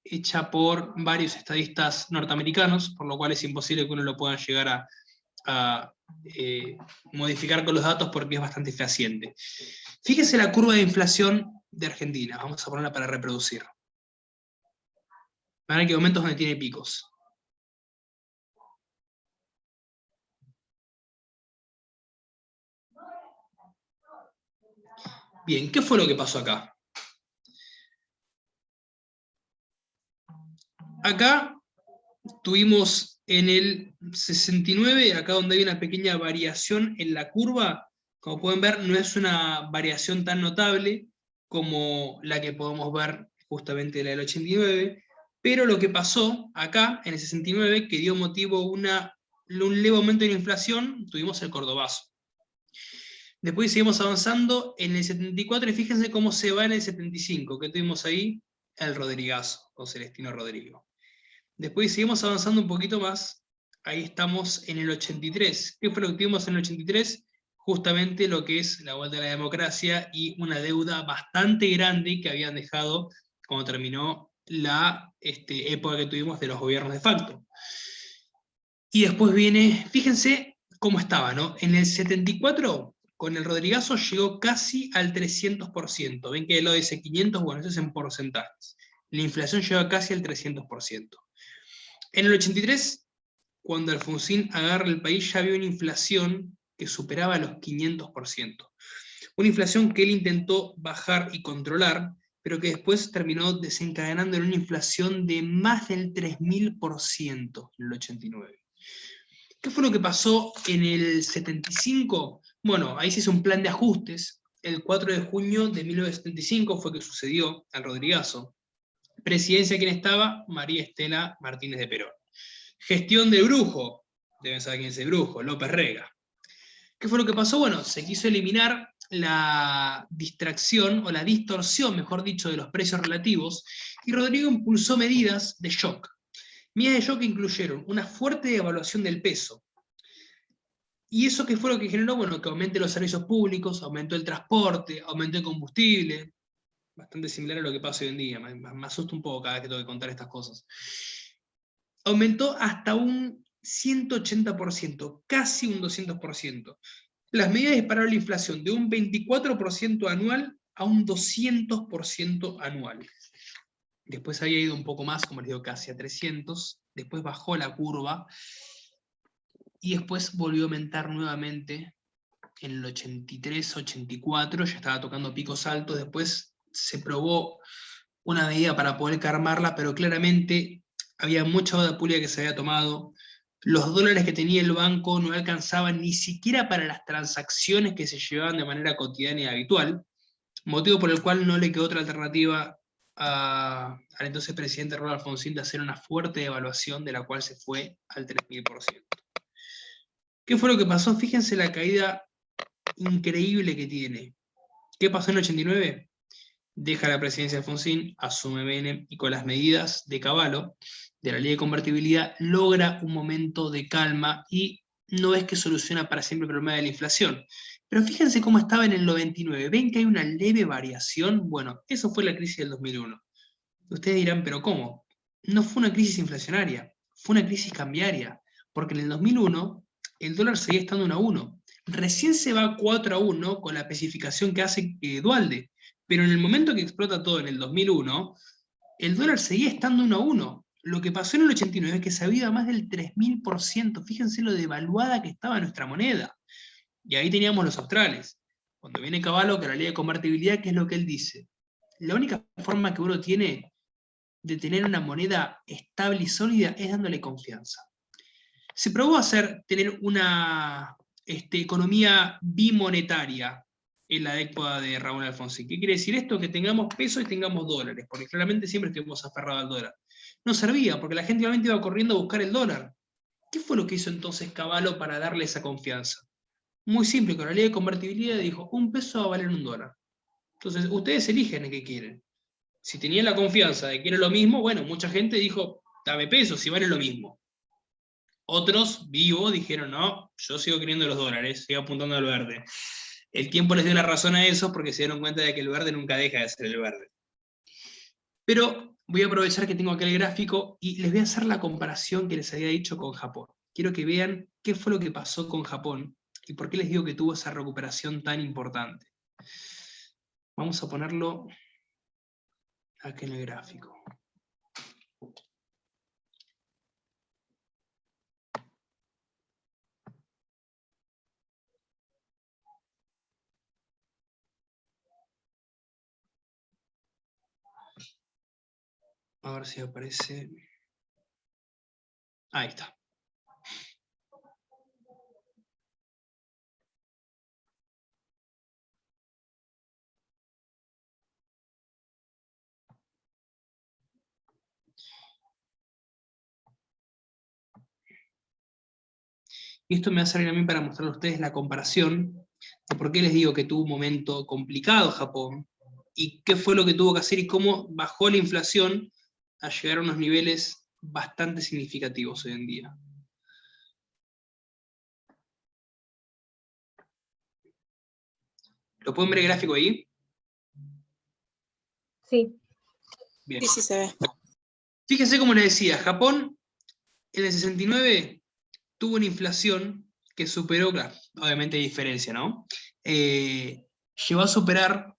hecha por varios estadistas norteamericanos, por lo cual es imposible que uno lo pueda llegar a modificar con los datos, porque es bastante fehaciente. Fíjense la curva de inflación de Argentina, vamos a ponerla para reproducir. Van a ver que hay momentos donde tiene picos. Bien, ¿qué fue lo que pasó acá? Acá tuvimos en el 69, acá donde hay una pequeña variación en la curva, como pueden ver, no es una variación tan notable como la que podemos ver justamente la del 89, pero lo que pasó acá, en el 69, que dio motivo a un leve aumento de la inflación, tuvimos el cordobazo. Después seguimos avanzando en el 74, y fíjense cómo se va en el 75, que tuvimos ahí el Rodrigazo, o Celestino Rodrigo. Después seguimos avanzando un poquito más, ahí estamos en el 83. ¿Qué fue lo que tuvimos en el 83? Justamente lo que es la vuelta a la democracia y una deuda bastante grande que habían dejado cuando terminó la época que tuvimos de los gobiernos de facto. Y después viene, fíjense cómo estaba, ¿no? En el 74, con el Rodrigazo llegó casi al 300%. Ven que lo dice 500, bueno, eso es en porcentajes. La inflación llegó casi al 300%. En el 83, cuando Alfonsín agarra el país, ya había una inflación que superaba los 500%. Una inflación que él intentó bajar y controlar, pero que después terminó desencadenando en una inflación de más del 3000% en el 89. ¿Qué fue lo que pasó en el 75? Bueno, ahí se hizo un plan de ajustes. El 4 de junio de 1975 fue que sucedió al Rodrigazo. Presidencia, ¿quién estaba? María Estela Martínez de Perón. Gestión de Brujo, deben saber quién es el Brujo, López Rega. ¿Qué fue lo que pasó? Bueno, se quiso eliminar la distracción, o la distorsión, mejor dicho, de los precios relativos, y Rodrigo impulsó medidas de shock. Medidas de shock que incluyeron una fuerte devaluación del peso. ¿Y eso qué fue lo que generó? Bueno, que aumente los servicios públicos, aumentó el transporte, aumentó el combustible, bastante similar a lo que pasa hoy en día, me asusta un poco cada vez que tengo que contar estas cosas. Aumentó hasta un 180%, casi un 200%. Las medidas dispararon la inflación de un 24% anual a un 200% anual. Después había ido un poco más, como les digo, casi a 300, después bajó la curva, y después volvió a aumentar nuevamente en el 83, 84, ya estaba tocando picos altos. Después se probó una medida para poder calmarla, pero claramente había mucha deuda pública que se había tomado, los dólares que tenía el banco no alcanzaban ni siquiera para las transacciones que se llevaban de manera cotidiana y habitual, motivo por el cual no le quedó otra alternativa al entonces presidente Raúl Alfonsín de hacer una fuerte devaluación, de la cual se fue al 3000%. ¿Qué fue lo que pasó? Fíjense la caída increíble que tiene. ¿Qué pasó en el 89? Deja la presidencia de Alfonsín, asume Menem, y con las medidas de Cavallo, de la ley de convertibilidad, logra un momento de calma, y no es que soluciona para siempre el problema de la inflación. Pero fíjense cómo estaba en el 99. ¿Ven que hay una leve variación? Bueno, eso fue la crisis del 2001. Ustedes dirán, ¿pero cómo? No fue una crisis inflacionaria, fue una crisis cambiaria, porque en el 2001 el dólar seguía estando 1 a 1. Recién se va 4 a 1 con la especificación que hace Duhalde, pero en el momento que explota todo en el 2001, el dólar seguía estando 1 a 1. Lo que pasó en el 89 es que se había ido a más del 3000%. Fíjense lo devaluada que estaba nuestra moneda. Y ahí teníamos los australes. Cuando viene Cavallo con la ley de convertibilidad, ¿qué es lo que él dice? La única forma que uno tiene de tener una moneda estable y sólida es dándole confianza. Se probó tener una economía bimonetaria en la época de Raúl Alfonsín. ¿Qué quiere decir esto? Que tengamos pesos y tengamos dólares, porque claramente siempre estuvimos aferrados al dólar. No servía, porque la gente obviamente iba corriendo a buscar el dólar. ¿Qué fue lo que hizo entonces Cavallo para darle esa confianza? Muy simple, con la ley de convertibilidad dijo, un peso va a valer $1. Entonces, ustedes eligen el que quieren. Si tenían la confianza de que era lo mismo, bueno, mucha gente dijo, dame pesos, si vale lo mismo. Otros, vivos, dijeron, no, yo sigo queriendo los dólares, sigo apuntando al verde. El tiempo les dio la razón a eso porque se dieron cuenta de que el verde nunca deja de ser el verde. Pero voy a aprovechar que tengo aquel gráfico y les voy a hacer la comparación que les había dicho con Japón. Quiero que vean qué fue lo que pasó con Japón y por qué les digo que tuvo esa recuperación tan importante. Vamos a ponerlo aquí en el gráfico. A ver si aparece. Ahí está. Y esto me va a servir a mí para mostrarles a ustedes la comparación de por qué les digo que tuvo un momento complicado Japón, y qué fue lo que tuvo que hacer y cómo bajó la inflación a llegar a unos niveles bastante significativos hoy en día. ¿Lo pueden ver el gráfico ahí? Sí. Bien. Sí, sí se ve. Fíjense como les decía, Japón en el 69 tuvo una inflación que superó, claro, obviamente hay diferencia, ¿no? Llegó a superar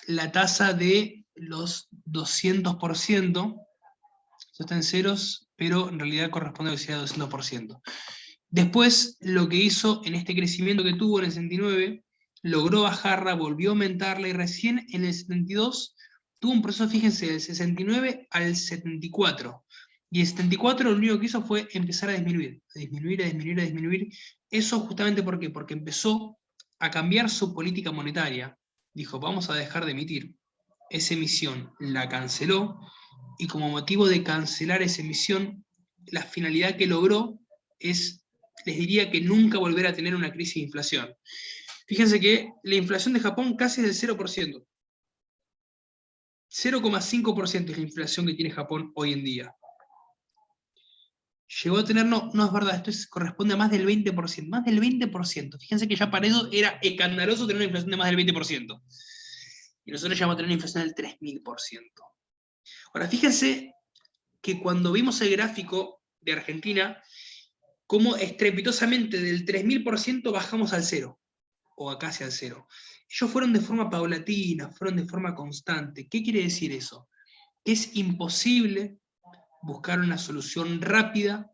la tasa de los 200%, esto está en ceros, pero en realidad corresponde a que sea 200%. Después, lo que hizo en este crecimiento que tuvo en el 69, logró bajarla, volvió a aumentarla, y recién en el 72 tuvo un proceso, fíjense, del 69 al 74. Y el 74 lo único que hizo fue empezar a disminuir, a disminuir, a disminuir, a disminuir. Eso justamente ¿por qué? Porque empezó a cambiar su política monetaria. Dijo, vamos a dejar de emitir. Esa emisión la canceló, y como motivo de cancelar esa emisión, la finalidad que logró es, les diría, que nunca volver a tener una crisis de inflación. Fíjense que la inflación de Japón casi es del 0%. 0,5% es la inflación que tiene Japón hoy en día. Llegó a tener, no es verdad, corresponde a más del 20%, más del 20%. Fíjense que ya para eso era escandaloso tener una inflación de más del 20%. Y nosotros llegamos a tener una inflación del 3000%. Ahora, fíjense que cuando vimos el gráfico de Argentina, cómo estrepitosamente del 3000% bajamos al 0, o a casi al 0. Ellos fueron de forma paulatina, fueron de forma constante. ¿Qué quiere decir eso? Que es imposible buscar una solución rápida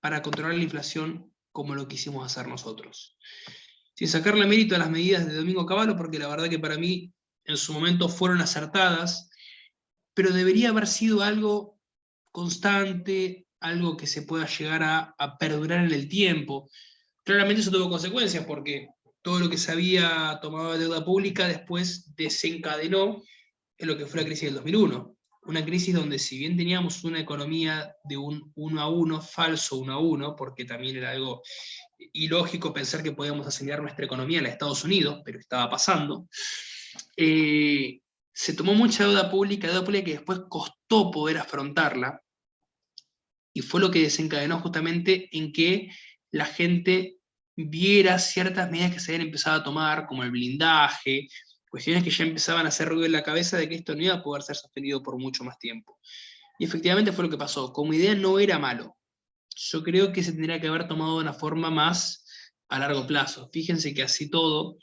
para controlar la inflación como lo quisimos hacer nosotros. Sin sacarle mérito a las medidas de Domingo Cavallo, porque la verdad que para mí en su momento fueron acertadas, pero debería haber sido algo constante, algo que se pueda llegar a perdurar en el tiempo. Claramente eso tuvo consecuencias, porque todo lo que se había tomado de deuda pública después desencadenó en lo que fue la crisis del 2001. una crisis donde si bien teníamos una economía de un 1 a 1, falso 1 a 1, porque también era algo ilógico pensar que podíamos acelerar nuestra economía en Estados Unidos, pero estaba pasando, se tomó mucha deuda pública que después costó poder afrontarla, y fue lo que desencadenó justamente en que la gente viera ciertas medidas que se habían empezado a tomar, como el blindaje, cuestiones que ya empezaban a hacer ruido en la cabeza de que esto no iba a poder ser sostenido por mucho más tiempo. Y efectivamente fue lo que pasó. Como idea no era malo. Yo creo que se tendría que haber tomado de una forma más a largo plazo. Fíjense que así todo,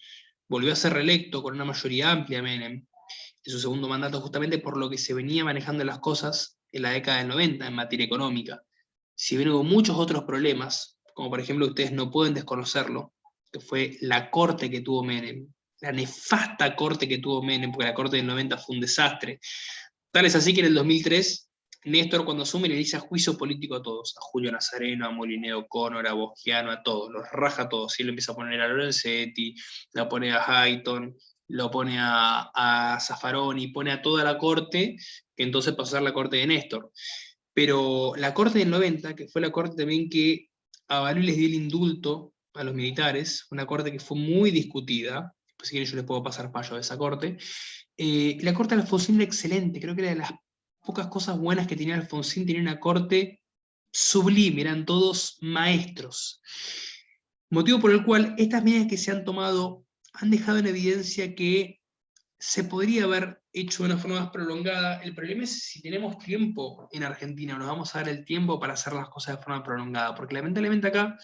volvió a ser reelecto con una mayoría amplia Menem, en su segundo mandato, justamente por lo que se venía manejando las cosas en la década del 90 en materia económica. Si bien hubo muchos otros problemas, como por ejemplo ustedes no pueden desconocerlo, que fue la corte que tuvo Menem, la nefasta corte que tuvo Menem, porque la corte del 90 fue un desastre. Tal es así que en el 2003, Néstor cuando asume le dice a juicio político a todos, a Julio Nazareno, a Molineo Connor, a Boschiano, a todos, los raja a todos, y él empieza a poner a Lorenzetti, lo pone a Hayton, lo pone a Zaffaroni, pone a toda la corte, que entonces pasó a ser la corte de Néstor. Pero la corte del 90, que fue la corte también que avaló y les dio el indulto a los militares, una corte que fue muy discutida, pues si quieren yo les puedo pasar fallo de esa corte, la corte de Alfonsín era excelente, creo que era de las pocas cosas buenas que tenía Alfonsín, tenía una corte sublime, eran todos maestros. Motivo por el cual estas medidas que se han tomado han dejado en evidencia que se podría haber hecho de una forma más prolongada. El problema es si tenemos tiempo en Argentina, nos vamos a dar el tiempo para hacer las cosas de forma prolongada, porque lamentablemente acá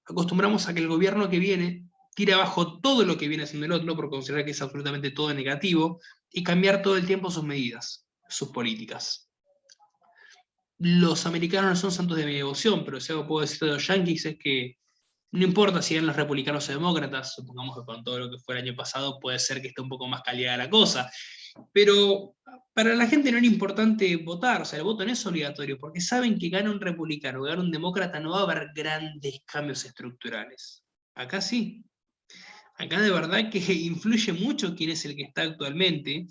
acostumbramos a que el gobierno que viene tire abajo todo lo que viene haciendo el otro, por considerar que es absolutamente todo negativo, y cambiar todo el tiempo sus medidas, sus políticas. Los americanos no son santos de mi devoción, pero si algo puedo decir de los yanquis es que no importa si eran los republicanos o demócratas, supongamos que con todo lo que fue el año pasado puede ser que esté un poco más caliada la cosa, pero para la gente no era importante votar, o sea, el voto no es obligatorio, porque saben que gana un republicano, gana un demócrata, no va a haber grandes cambios estructurales. Acá sí. Acá de verdad que influye mucho quién es el que está actualmente,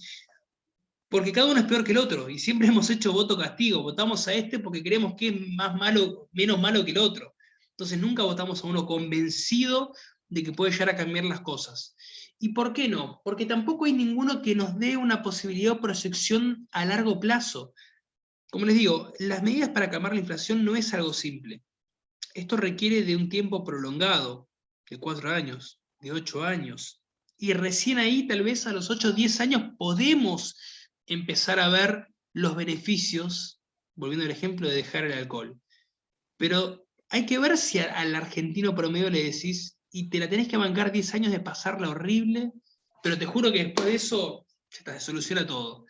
porque cada uno es peor que el otro, y siempre hemos hecho voto castigo, votamos a este porque creemos que es más malo, menos malo que el otro. Entonces nunca votamos a uno convencido de que puede llegar a cambiar las cosas. ¿Y por qué no? Porque tampoco hay ninguno que nos dé una posibilidad de proyección a largo plazo. Como les digo, las medidas para calmar la inflación no es algo simple. Esto requiere de un tiempo prolongado, de 4 años, de 8 años. Y recién ahí, tal vez a los 8 o 10 años, podemos empezar a ver los beneficios, volviendo al ejemplo de dejar el alcohol. Pero hay que ver si al argentino promedio le decís, y te la tenés que bancar 10 años de pasarla horrible, pero te juro que después de eso se soluciona todo.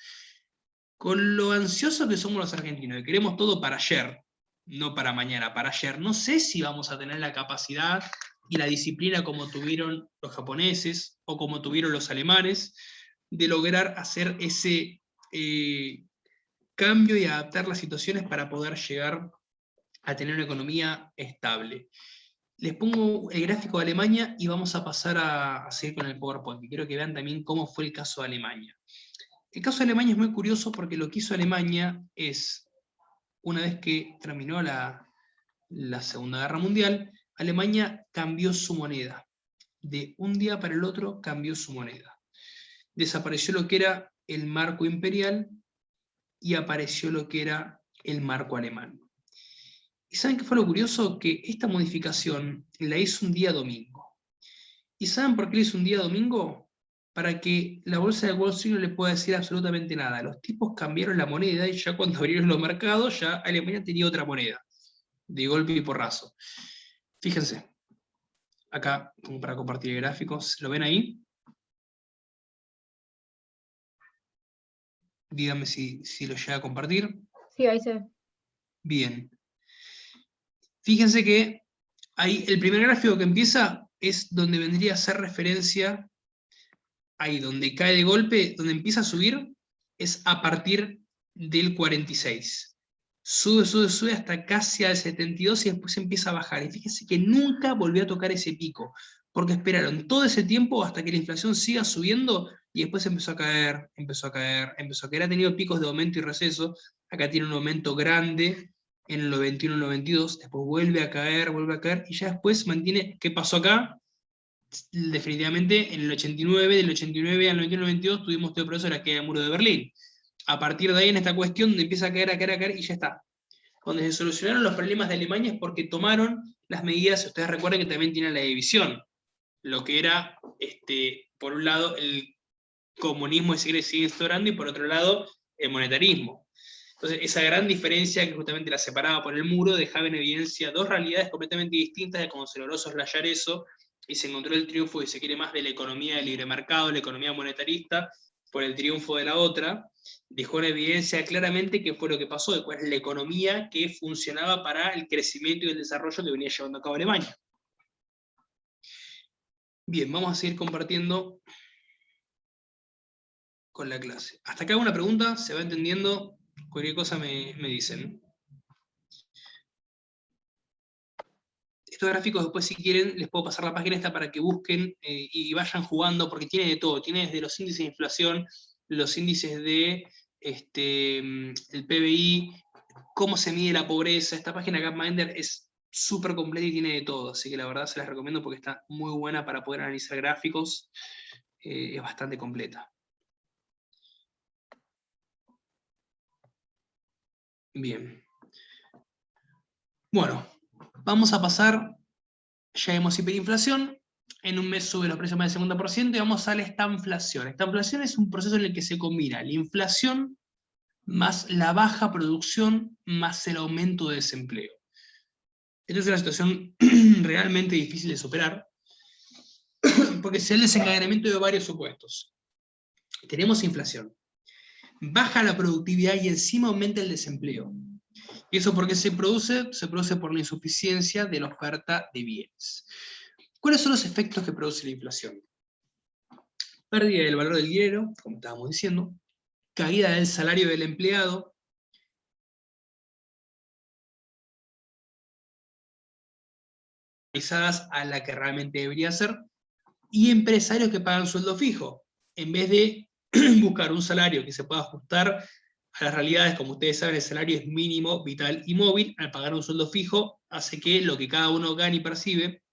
Con lo ansioso que somos los argentinos, que queremos todo para ayer, no para mañana, para ayer, no sé si vamos a tener la capacidad y la disciplina como tuvieron los japoneses o como tuvieron los alemanes, de lograr hacer ese cambio y adaptar las situaciones para poder llegar a tener una economía estable. Les pongo el gráfico de Alemania y vamos a pasar a seguir con el PowerPoint, que quiero que vean también cómo fue el caso de Alemania. El caso de Alemania es muy curioso porque lo que hizo Alemania es, una vez que terminó la Segunda Guerra Mundial, Alemania cambió su moneda. De un día para el otro cambió su moneda. Desapareció lo que era el marco imperial y apareció lo que era el marco alemán. ¿Y saben qué fue lo curioso? Que esta modificación la hizo un día domingo. ¿Y saben por qué la hizo un día domingo? Para que la bolsa de Wall Street no le pueda decir absolutamente nada. Los tipos cambiaron la moneda y ya cuando abrieron los mercados, ya Alemania tenía otra moneda. De golpe y porrazo. Fíjense. Acá, como para compartir gráficos, ¿lo ven ahí? Díganme si lo llega a compartir. Sí, ahí se ve. Bien. Fíjense que ahí el primer gráfico que empieza es donde vendría a ser referencia, ahí donde cae de golpe, donde empieza a subir, es a partir del 46. Sube, sube, sube hasta casi al 72 y después empieza a bajar. Y fíjense que nunca volvió a tocar ese pico, porque esperaron todo ese tiempo hasta que la inflación siga subiendo y después empezó a caer, empezó a caer, empezó a caer. Ha tenido picos de aumento y receso. Acá tiene un aumento grande en el 91, 92, después vuelve a caer, y ya después mantiene. ¿Qué pasó acá? Definitivamente en el 89, del 89 al 91, 92 tuvimos todo el proceso de la queda del muro de Berlín. A partir de ahí, en esta cuestión, donde empieza a caer, a caer, a caer, y ya está. Cuando se solucionaron los problemas de Alemania es porque tomaron las medidas. Ustedes recuerden que también tiene la división, lo que era, por un lado, el comunismo sigue instaurando, y por otro lado, el monetarismo. Entonces, esa gran diferencia que justamente la separaba por el muro dejaba en evidencia dos realidades completamente distintas de cómo se logró soslayar eso, y se encontró el triunfo, si se quiere, más de la economía de libre mercado, la economía monetarista, por el triunfo de la otra. Dejó en evidencia claramente qué fue lo que pasó, de cuál es la economía que funcionaba para el crecimiento y el desarrollo que venía llevando a cabo Alemania. Bien, vamos a seguir compartiendo con la clase. ¿Hasta acá una pregunta? ¿Se va entendiendo? Cualquier cosa me dicen. Estos gráficos después, si quieren, les puedo pasar la página esta para que busquen y vayan jugando, porque tiene de todo. Tiene desde los índices de inflación, los índices de el PBI, cómo se mide la pobreza. Esta página Gapminder es súper completa y tiene de todo, así que la verdad se las recomiendo porque está muy buena para poder analizar gráficos. Es bastante completa. Bien. Bueno, vamos a pasar, ya vimos hiperinflación, en un mes sube los precios más del 50%, y vamos a la estanflación. Estanflación es un proceso en el que se combina la inflación más la baja producción más el aumento de desempleo. Esta es una situación realmente difícil de superar, porque se da el desencadenamiento de varios supuestos. Tenemos inflación, baja la productividad y encima aumenta el desempleo. ¿Y eso por qué se produce? Se produce por la insuficiencia de la oferta de bienes. ¿Cuáles son los efectos que produce la inflación? Pérdida del valor del dinero, como estábamos diciendo, caída del salario del empleado, a la que realmente debería ser, y empresarios que pagan sueldo fijo, en vez de buscar un salario que se pueda ajustar a las realidades. Como ustedes saben, el salario es mínimo, vital y móvil. Al pagar un sueldo fijo, hace que lo que cada uno gane y percibe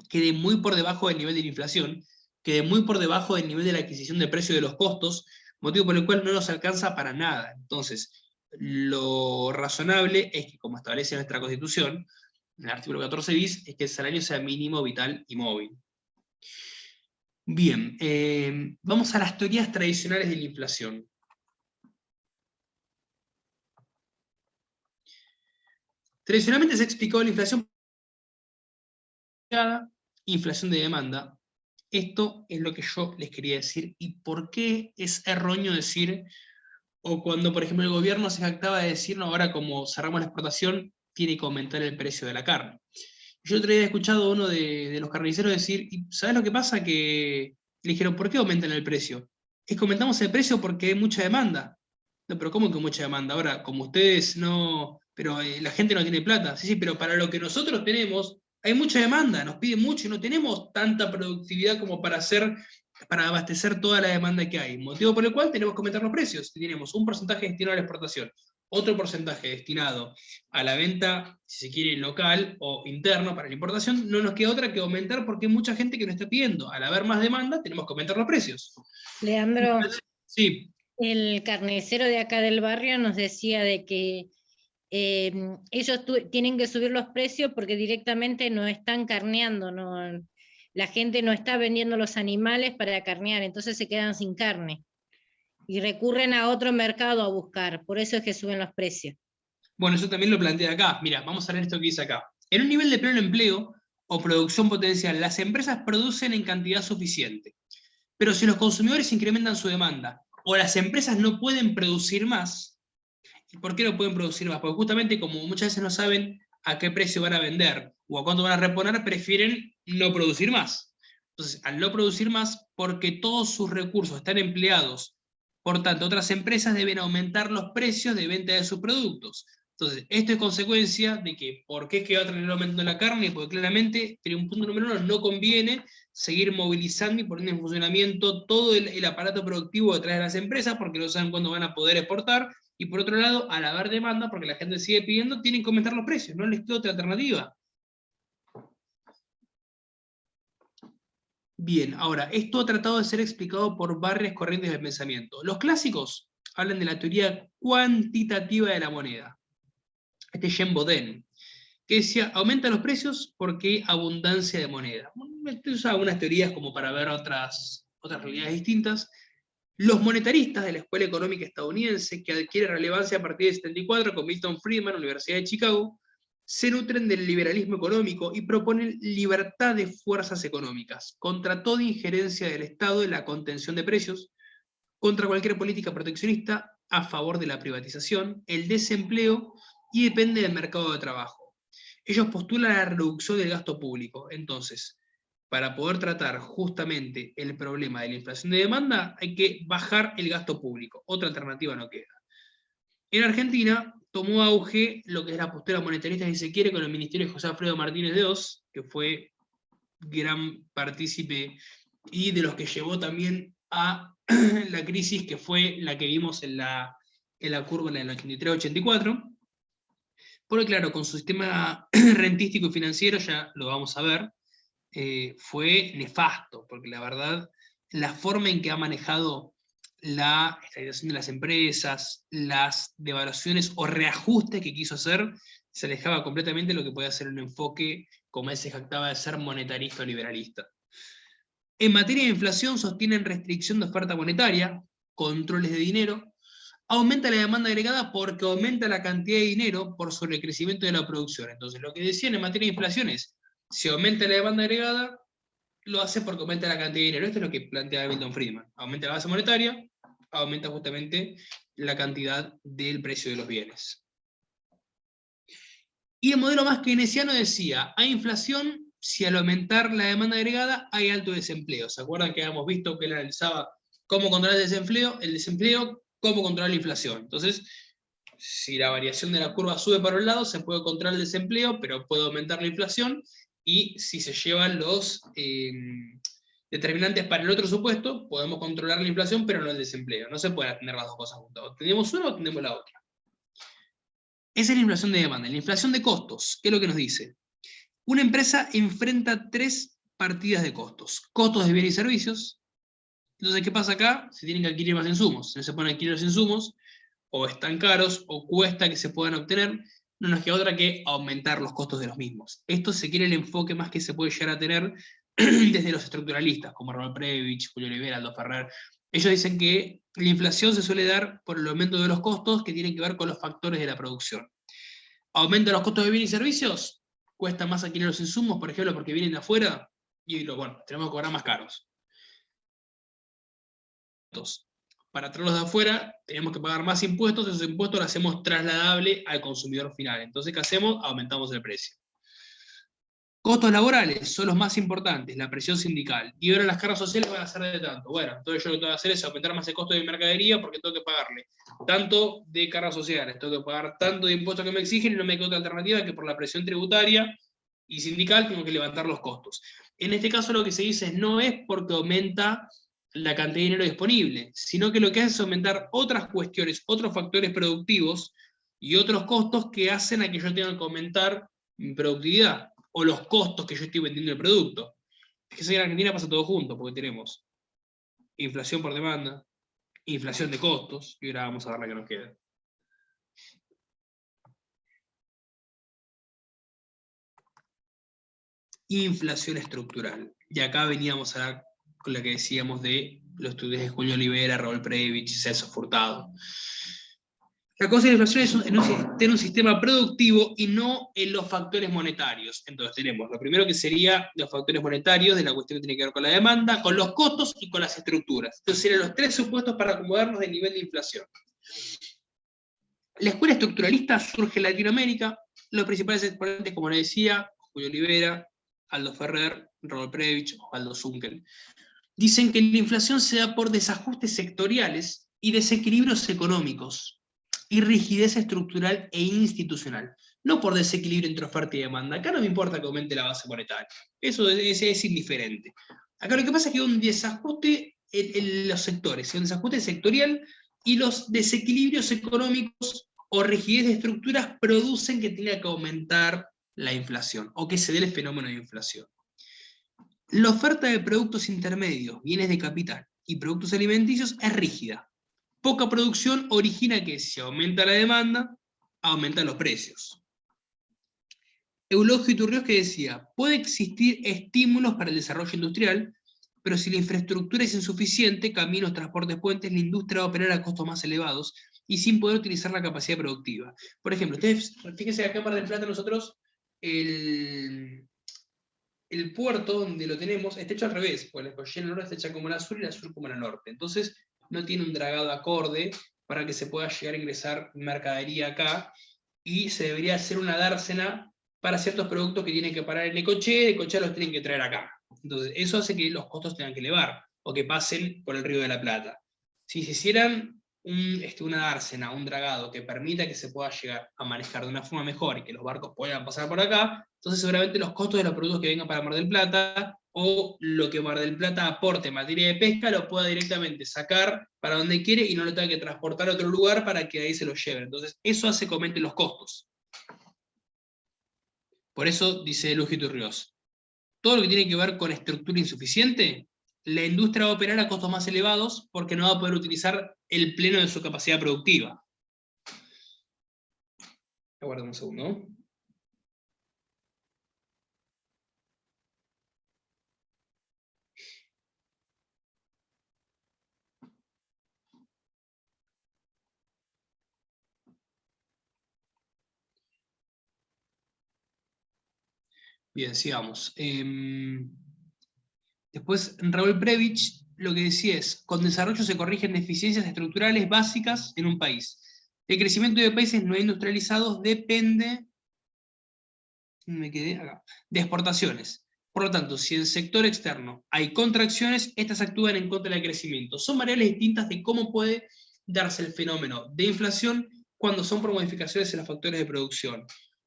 quede muy por debajo del nivel de la inflación, quede muy por debajo del nivel de la adquisición de precio de los costos, motivo por el cual no nos alcanza para nada. Entonces, lo razonable es que, como establece nuestra Constitución, en el artículo 14 bis, es que el salario sea mínimo, vital y móvil. Bien, vamos a las teorías tradicionales de la inflación. Tradicionalmente se ha explicado la inflación de demanda. Esto es lo que yo les quería decir, y por qué es erróneo decir, o cuando por ejemplo el gobierno se jactaba de decir, no, ahora como cerramos la exportación, tiene que aumentar el precio de la carne. Yo otro día he escuchado a uno de los carniceros decir, ¿sabes lo que pasa? Que le dijeron, ¿por qué aumentan el precio? Es que aumentamos el precio porque hay mucha demanda. No, pero ¿cómo que mucha demanda? Ahora, como ustedes no... Pero la gente no tiene plata. Sí, pero para lo que nosotros tenemos, hay mucha demanda, nos piden mucho y no tenemos tanta productividad como para abastecer toda la demanda que hay. Motivo por el cual tenemos que aumentar los precios. Y tenemos un porcentaje destinado a la exportación, otro porcentaje destinado a la venta, si se quiere, local o interno para la importación. No nos queda otra que aumentar porque hay mucha gente que nos está pidiendo. Al haber más demanda, tenemos que aumentar los precios. Leandro, sí. El carnicero de acá del barrio nos decía de que ellos tienen que subir los precios porque directamente no están carneando, la gente no está vendiendo los animales para carnear, entonces se quedan sin carne. Y recurren a otro mercado a buscar, por eso es que suben los precios. Bueno, eso también lo plantea acá. Mira, vamos a ver esto que dice acá. En un nivel de pleno empleo o producción potencial, las empresas producen en cantidad suficiente. Pero si los consumidores incrementan su demanda, o las empresas no pueden producir más. ¿Y por qué no pueden producir más? Porque justamente, como muchas veces no saben a qué precio van a vender o a cuánto van a reponer, prefieren no producir más. Entonces, al no producir más, porque todos sus recursos están empleados, por tanto, otras empresas deben aumentar los precios de venta de sus productos. Entonces, esto es consecuencia de que, ¿por qué es que va a tener aumento en la carne? Porque claramente, pero un punto número 1, no conviene seguir movilizando y poniendo en funcionamiento todo el aparato productivo detrás de las empresas, porque no saben cuándo van a poder exportar, y por otro lado, al haber demanda, porque la gente sigue pidiendo, tienen que aumentar los precios, no les queda otra alternativa. Bien, ahora, esto ha tratado de ser explicado por varias corrientes de pensamiento. Los clásicos hablan de la teoría cuantitativa de la moneda. Este Jean Bodin, que decía, aumenta los precios porque hay abundancia de moneda. Esto usa algunas teorías como para ver otras realidades distintas. Los monetaristas de la Escuela Económica Estadounidense, que adquiere relevancia a partir de 74 con Milton Friedman, Universidad de Chicago, se nutren del liberalismo económico y proponen libertad de fuerzas económicas, contra toda injerencia del Estado en la contención de precios, contra cualquier política proteccionista, a favor de la privatización, el desempleo y depende del mercado de trabajo. Ellos postulan la reducción del gasto público. Entonces, para poder tratar justamente el problema de la inflación de demanda, hay que bajar el gasto público. Otra alternativa no queda. En Argentina tomó auge lo que es la postura monetarista, si se quiere, con el ministerio de José Alfredo Martínez de Oz, que fue gran partícipe y de los que llevó también a la crisis que fue la que vimos en la curva en el 83-84. Porque claro, con su sistema rentístico y financiero, ya lo vamos a ver, fue nefasto, porque la verdad, la forma en que ha manejado la estabilización de las empresas, las devaluaciones o reajustes que quiso hacer, se alejaba completamente de lo que podía ser un enfoque, como él se jactaba de ser monetarista o liberalista. En materia de inflación sostienen restricción de oferta monetaria, controles de dinero, aumenta la demanda agregada porque aumenta la cantidad de dinero por sobre el crecimiento de la producción. Entonces, lo que decían en materia de inflación es, si aumenta la demanda agregada, lo hace porque aumenta la cantidad de dinero. Esto es lo que plantea Milton Friedman. Aumenta la base monetaria, aumenta justamente la cantidad del precio de los bienes. Y el modelo más keynesiano decía, hay inflación si al aumentar la demanda agregada hay alto desempleo. ¿Se acuerdan que habíamos visto que él analizaba cómo controlar el desempleo, cómo controlar la inflación? Entonces, si la variación de la curva sube para un lado, se puede controlar el desempleo, pero puede aumentar la inflación, y si se llevan los determinantes para el otro supuesto, podemos controlar la inflación, pero no el desempleo. No se pueden tener las dos cosas juntas. O tenemos una o tenemos la otra. Esa es la inflación de demanda. La inflación de costos, ¿qué es lo que nos dice? Una empresa enfrenta 3 partidas de costos. Costos de bienes y servicios. Entonces, ¿qué pasa acá? Se tienen que adquirir más insumos. Si no se pueden adquirir los insumos, o están caros, o cuesta que se puedan obtener, no nos queda otra que aumentar los costos de los mismos. Esto se quiere el enfoque más que se puede llegar a tener desde los estructuralistas, como Raúl Prebisch, Julio Olivera, Aldo Ferrer. Ellos dicen que la inflación se suele dar por el aumento de los costos que tienen que ver con los factores de la producción. ¿Aumenta los costos de bienes y servicios? Cuesta más adquirir los insumos, por ejemplo, porque vienen de afuera, y bueno, tenemos que cobrar más caros. Para traerlos de afuera, tenemos que pagar más impuestos, esos impuestos los hacemos trasladable al consumidor final. Entonces, ¿qué hacemos? Aumentamos el precio. Costos laborales son los más importantes, la presión sindical. Y ahora las cargas sociales van a ser de tanto. Bueno, entonces yo lo que tengo que hacer es aumentar más el costo de mi mercadería porque tengo que pagarle tanto de cargas sociales, tengo que pagar tanto de impuestos que me exigen y no me queda otra alternativa que por la presión tributaria y sindical tengo que levantar los costos. En este caso lo que se dice no es porque aumenta la cantidad de dinero disponible, sino que lo que hace es aumentar otras cuestiones, otros factores productivos y otros costos que hacen a que yo tenga que aumentar mi productividad, o los costos que yo estoy vendiendo el producto. Es que en Argentina pasa todo junto, porque tenemos inflación por demanda, inflación de costos, y ahora vamos a ver la que nos queda. Inflación estructural. Y acá veníamos a hablar con la que decíamos de los estudios de Julio Olivera, Raúl Prebisch, Celso Furtado. La cosa de la inflación es en un sistema productivo y no en los factores monetarios. Entonces tenemos lo primero que sería los factores monetarios, de la cuestión que tiene que ver con la demanda, con los costos y con las estructuras. Entonces serían los 3 supuestos para acomodarnos del nivel de inflación. La escuela estructuralista surge en Latinoamérica, los principales exponentes, como les decía, Julio Olivera, Aldo Ferrer, Raúl Prebisch, Osvaldo Zunkel, dicen que la inflación se da por desajustes sectoriales y desequilibrios económicos. y rigidez estructural e institucional. No por desequilibrio entre oferta y demanda. Acá no me importa que aumente la base monetaria. Eso es indiferente. Acá lo que pasa es que hay un desajuste en los sectores, un desajuste sectorial, y los desequilibrios económicos o rigidez de estructuras producen que tenga que aumentar la inflación, o que se dé el fenómeno de inflación. La oferta de productos intermedios, bienes de capital y productos alimenticios es rígida. Poca producción origina que, si aumenta la demanda, aumentan los precios. Eulogio Iturriós, que decía: puede existir estímulos para el desarrollo industrial, pero si la infraestructura es insuficiente, caminos, transportes, puentes, la industria va a operar a costos más elevados y sin poder utilizar la capacidad productiva. Por ejemplo, ustedes fíjense acá en Mar del Plata nosotros, el puerto donde lo tenemos está hecho al revés, porque la cordillera norte está hecha como la sur y la sur como la norte. Entonces no tiene un dragado acorde para que se pueda llegar a ingresar mercadería acá, y se debería hacer una dársena para ciertos productos que tienen que parar en Necochea los tienen que traer acá. Entonces eso hace que los costos tengan que elevar, o que pasen por el Río de la Plata. Si se hicieran una dársena, un dragado que permita que se pueda llegar a manejar de una forma mejor y que los barcos puedan pasar por acá, entonces seguramente los costos de los productos que vengan para Mar del Plata, o lo que Mar del Plata aporte en materia de pesca, lo pueda directamente sacar para donde quiere y no lo tenga que transportar a otro lugar para que ahí se lo lleven. Entonces eso hace que aumenten los costos. Por eso dice Eulogio Iturriós: todo lo que tiene que ver con estructura insuficiente, la industria va a operar a costos más elevados porque no va a poder utilizar el pleno de su capacidad productiva. Aguarda un segundo. Bien, sigamos. Después, Raúl Previch lo que decía es: con desarrollo se corrigen deficiencias estructurales básicas en un país. El crecimiento de países no industrializados depende, me quedé acá, de exportaciones. Por lo tanto, si en el sector externo hay contracciones, estas actúan en contra del crecimiento. Son variables distintas de cómo puede darse el fenómeno de inflación cuando son por modificaciones en los factores de producción,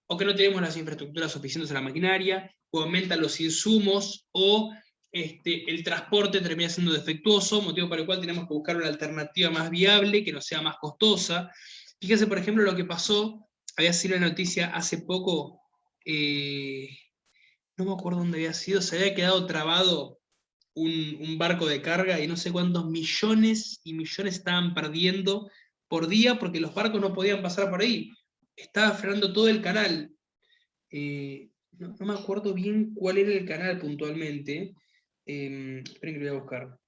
o que no tenemos las infraestructuras suficientes en la maquinaria, o aumentan los insumos, o el transporte termina siendo defectuoso, motivo por el cual tenemos que buscar una alternativa más viable, que no sea más costosa. Fíjense, por ejemplo, lo que pasó, había sido una noticia hace poco, no me acuerdo dónde había sido, se había quedado trabado un barco de carga y no sé cuántos millones y millones estaban perdiendo por día porque los barcos no podían pasar por ahí. Estaba frenando todo el canal. No me acuerdo bien cuál era el canal puntualmente. Esperen que lo voy a buscar.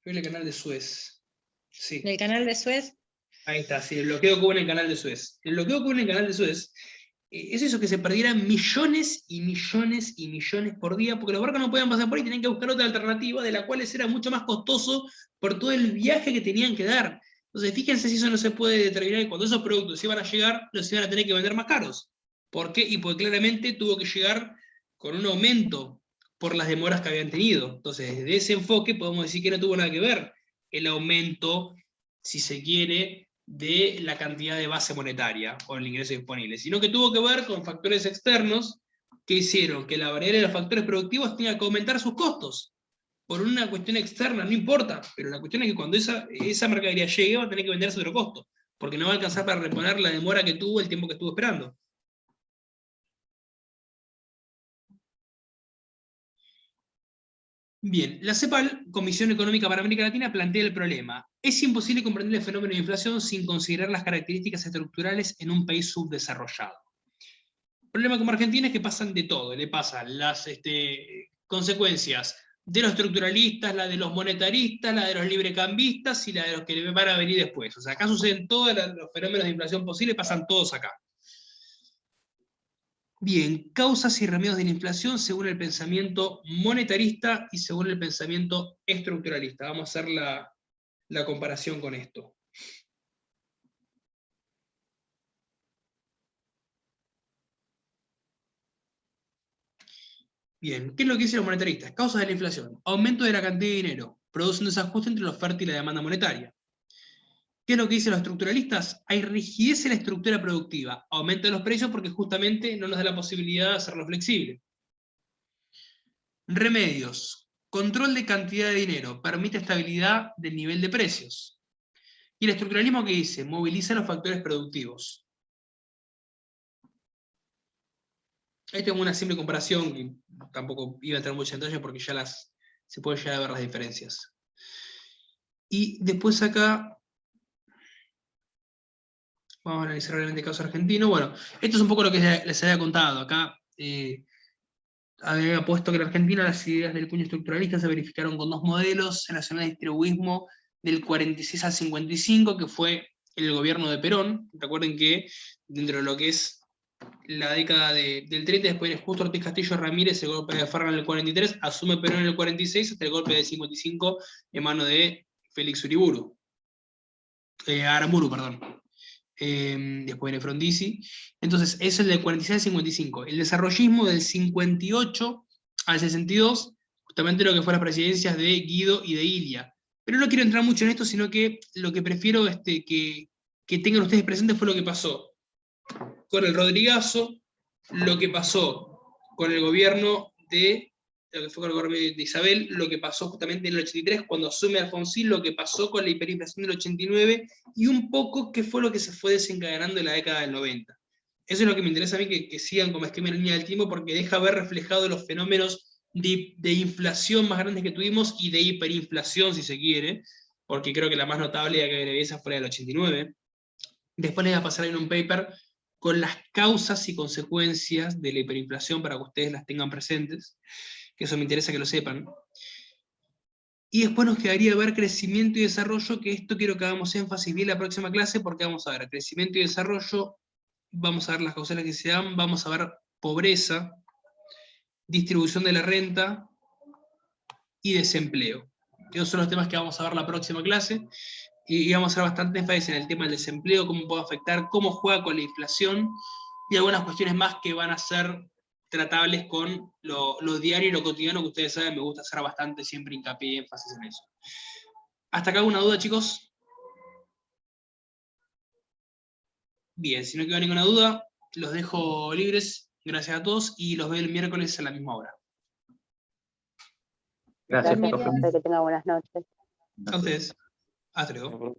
Fue el canal de Suez. Sí. ¿Del canal de Suez? Ahí está, sí, el bloqueo que hubo en el canal de Suez. El bloqueo que hubo en el canal de Suez, eso hizo que se perdieran millones y millones y millones por día, porque los barcos no podían pasar por ahí, tenían que buscar otra alternativa, de la cual era mucho más costoso por todo el viaje que tenían que dar. Entonces, fíjense si eso no se puede determinar, que cuando esos productos iban a llegar, los iban a tener que vender más caros. ¿Por qué? Y porque claramente tuvo que llegar con un aumento por las demoras que habían tenido. Entonces, desde ese enfoque podemos decir que no tuvo nada que ver el aumento, si se quiere, de la cantidad de base monetaria o el ingreso disponible, sino que tuvo que ver con factores externos que hicieron que la variable de los factores productivos tenga que aumentar sus costos. Por una cuestión externa, no importa, pero la cuestión es que cuando esa mercadería llegue va a tener que venderse a otro costo, porque no va a alcanzar para reponer la demora que tuvo, el tiempo que estuvo esperando. Bien, la CEPAL, Comisión Económica para América Latina, plantea el problema: es imposible comprender el fenómeno de inflación sin considerar las características estructurales en un país subdesarrollado. El problema como Argentina es que pasan de todo, le pasan las consecuencias de los estructuralistas, la de los monetaristas, la de los librecambistas y la de los que van a venir después. O sea, acá suceden todos los fenómenos de inflación posibles, pasan todos acá. Bien, causas y remedios de la inflación según el pensamiento monetarista y según el pensamiento estructuralista. Vamos a hacer la comparación con esto. Bien, ¿qué es lo que dicen los monetaristas? Causas de la inflación. Aumento de la cantidad de dinero. Produce un desajuste entre la oferta y la demanda monetaria. ¿Qué es lo que dicen los estructuralistas? Hay rigidez en la estructura productiva. Aumenta los precios porque justamente no nos da la posibilidad de hacerlo flexible. Remedios. Control de cantidad de dinero. Permite estabilidad del nivel de precios. Y el estructuralismo, ¿qué dice? Moviliza los factores productivos. Ahí tengo una simple comparación, y tampoco iba a entrar mucho en detalle porque ya se puede llegar a ver las diferencias. Y después acá, vamos a analizar realmente el caso argentino. Bueno, esto es un poco lo que les había contado. Acá había puesto que en Argentina las ideas del cuño estructuralista se verificaron con dos modelos, el nacional-distribuismo del 46 al 55, que fue el gobierno de Perón. Recuerden que dentro de lo que es la década del 30, después de Justo Ortiz Castillo Ramírez, el golpe de Farra en el 43, asume Perón en el 46, hasta el golpe del 55 en mano de Félix Aramburu, perdón. Después de Frondizi. Entonces, ese es el del 46 al 55. El desarrollismo del 58 al 62, justamente lo que fue las presidencias de Guido y de Ilia. Pero no quiero entrar mucho en esto, sino que lo que prefiero que tengan ustedes presentes fue lo que pasó con el Rodrigazo, lo que pasó con el gobierno de Isabel, lo que pasó justamente en el 83 cuando asume Alfonsín, lo que pasó con la hiperinflación del 89, y un poco qué fue lo que se fue desencadenando en la década del 90. Eso es lo que me interesa a mí, que sigan como esquema en línea del tiempo, porque deja ver reflejado los fenómenos de inflación más grandes que tuvimos y de hiperinflación, si se quiere, porque creo que la más notable que esa fue la del 89. Después les voy a pasar en un paper con las causas y consecuencias de la hiperinflación para que ustedes las tengan presentes, que eso me interesa que lo sepan. Y después nos quedaría ver crecimiento y desarrollo, que esto quiero que hagamos énfasis bien en la próxima clase, porque vamos a ver crecimiento y desarrollo, vamos a ver las causales que se dan, vamos a ver pobreza, distribución de la renta y desempleo. Esos son los temas que vamos a ver la próxima clase. Y vamos a hacer bastante énfasis en el tema del desempleo, cómo puede afectar, cómo juega con la inflación, y algunas cuestiones más que van a ser tratables con lo diario y lo cotidiano, que ustedes saben, me gusta hacer bastante siempre hincapié y énfasis en eso. ¿Hasta acá alguna duda, chicos? Bien, si no queda ninguna duda, los dejo libres, gracias a todos, y los veo el miércoles a la misma hora. Gracias, Gracias, profe. profe, que tenga buenas noches. A ustedes. Hasta luego.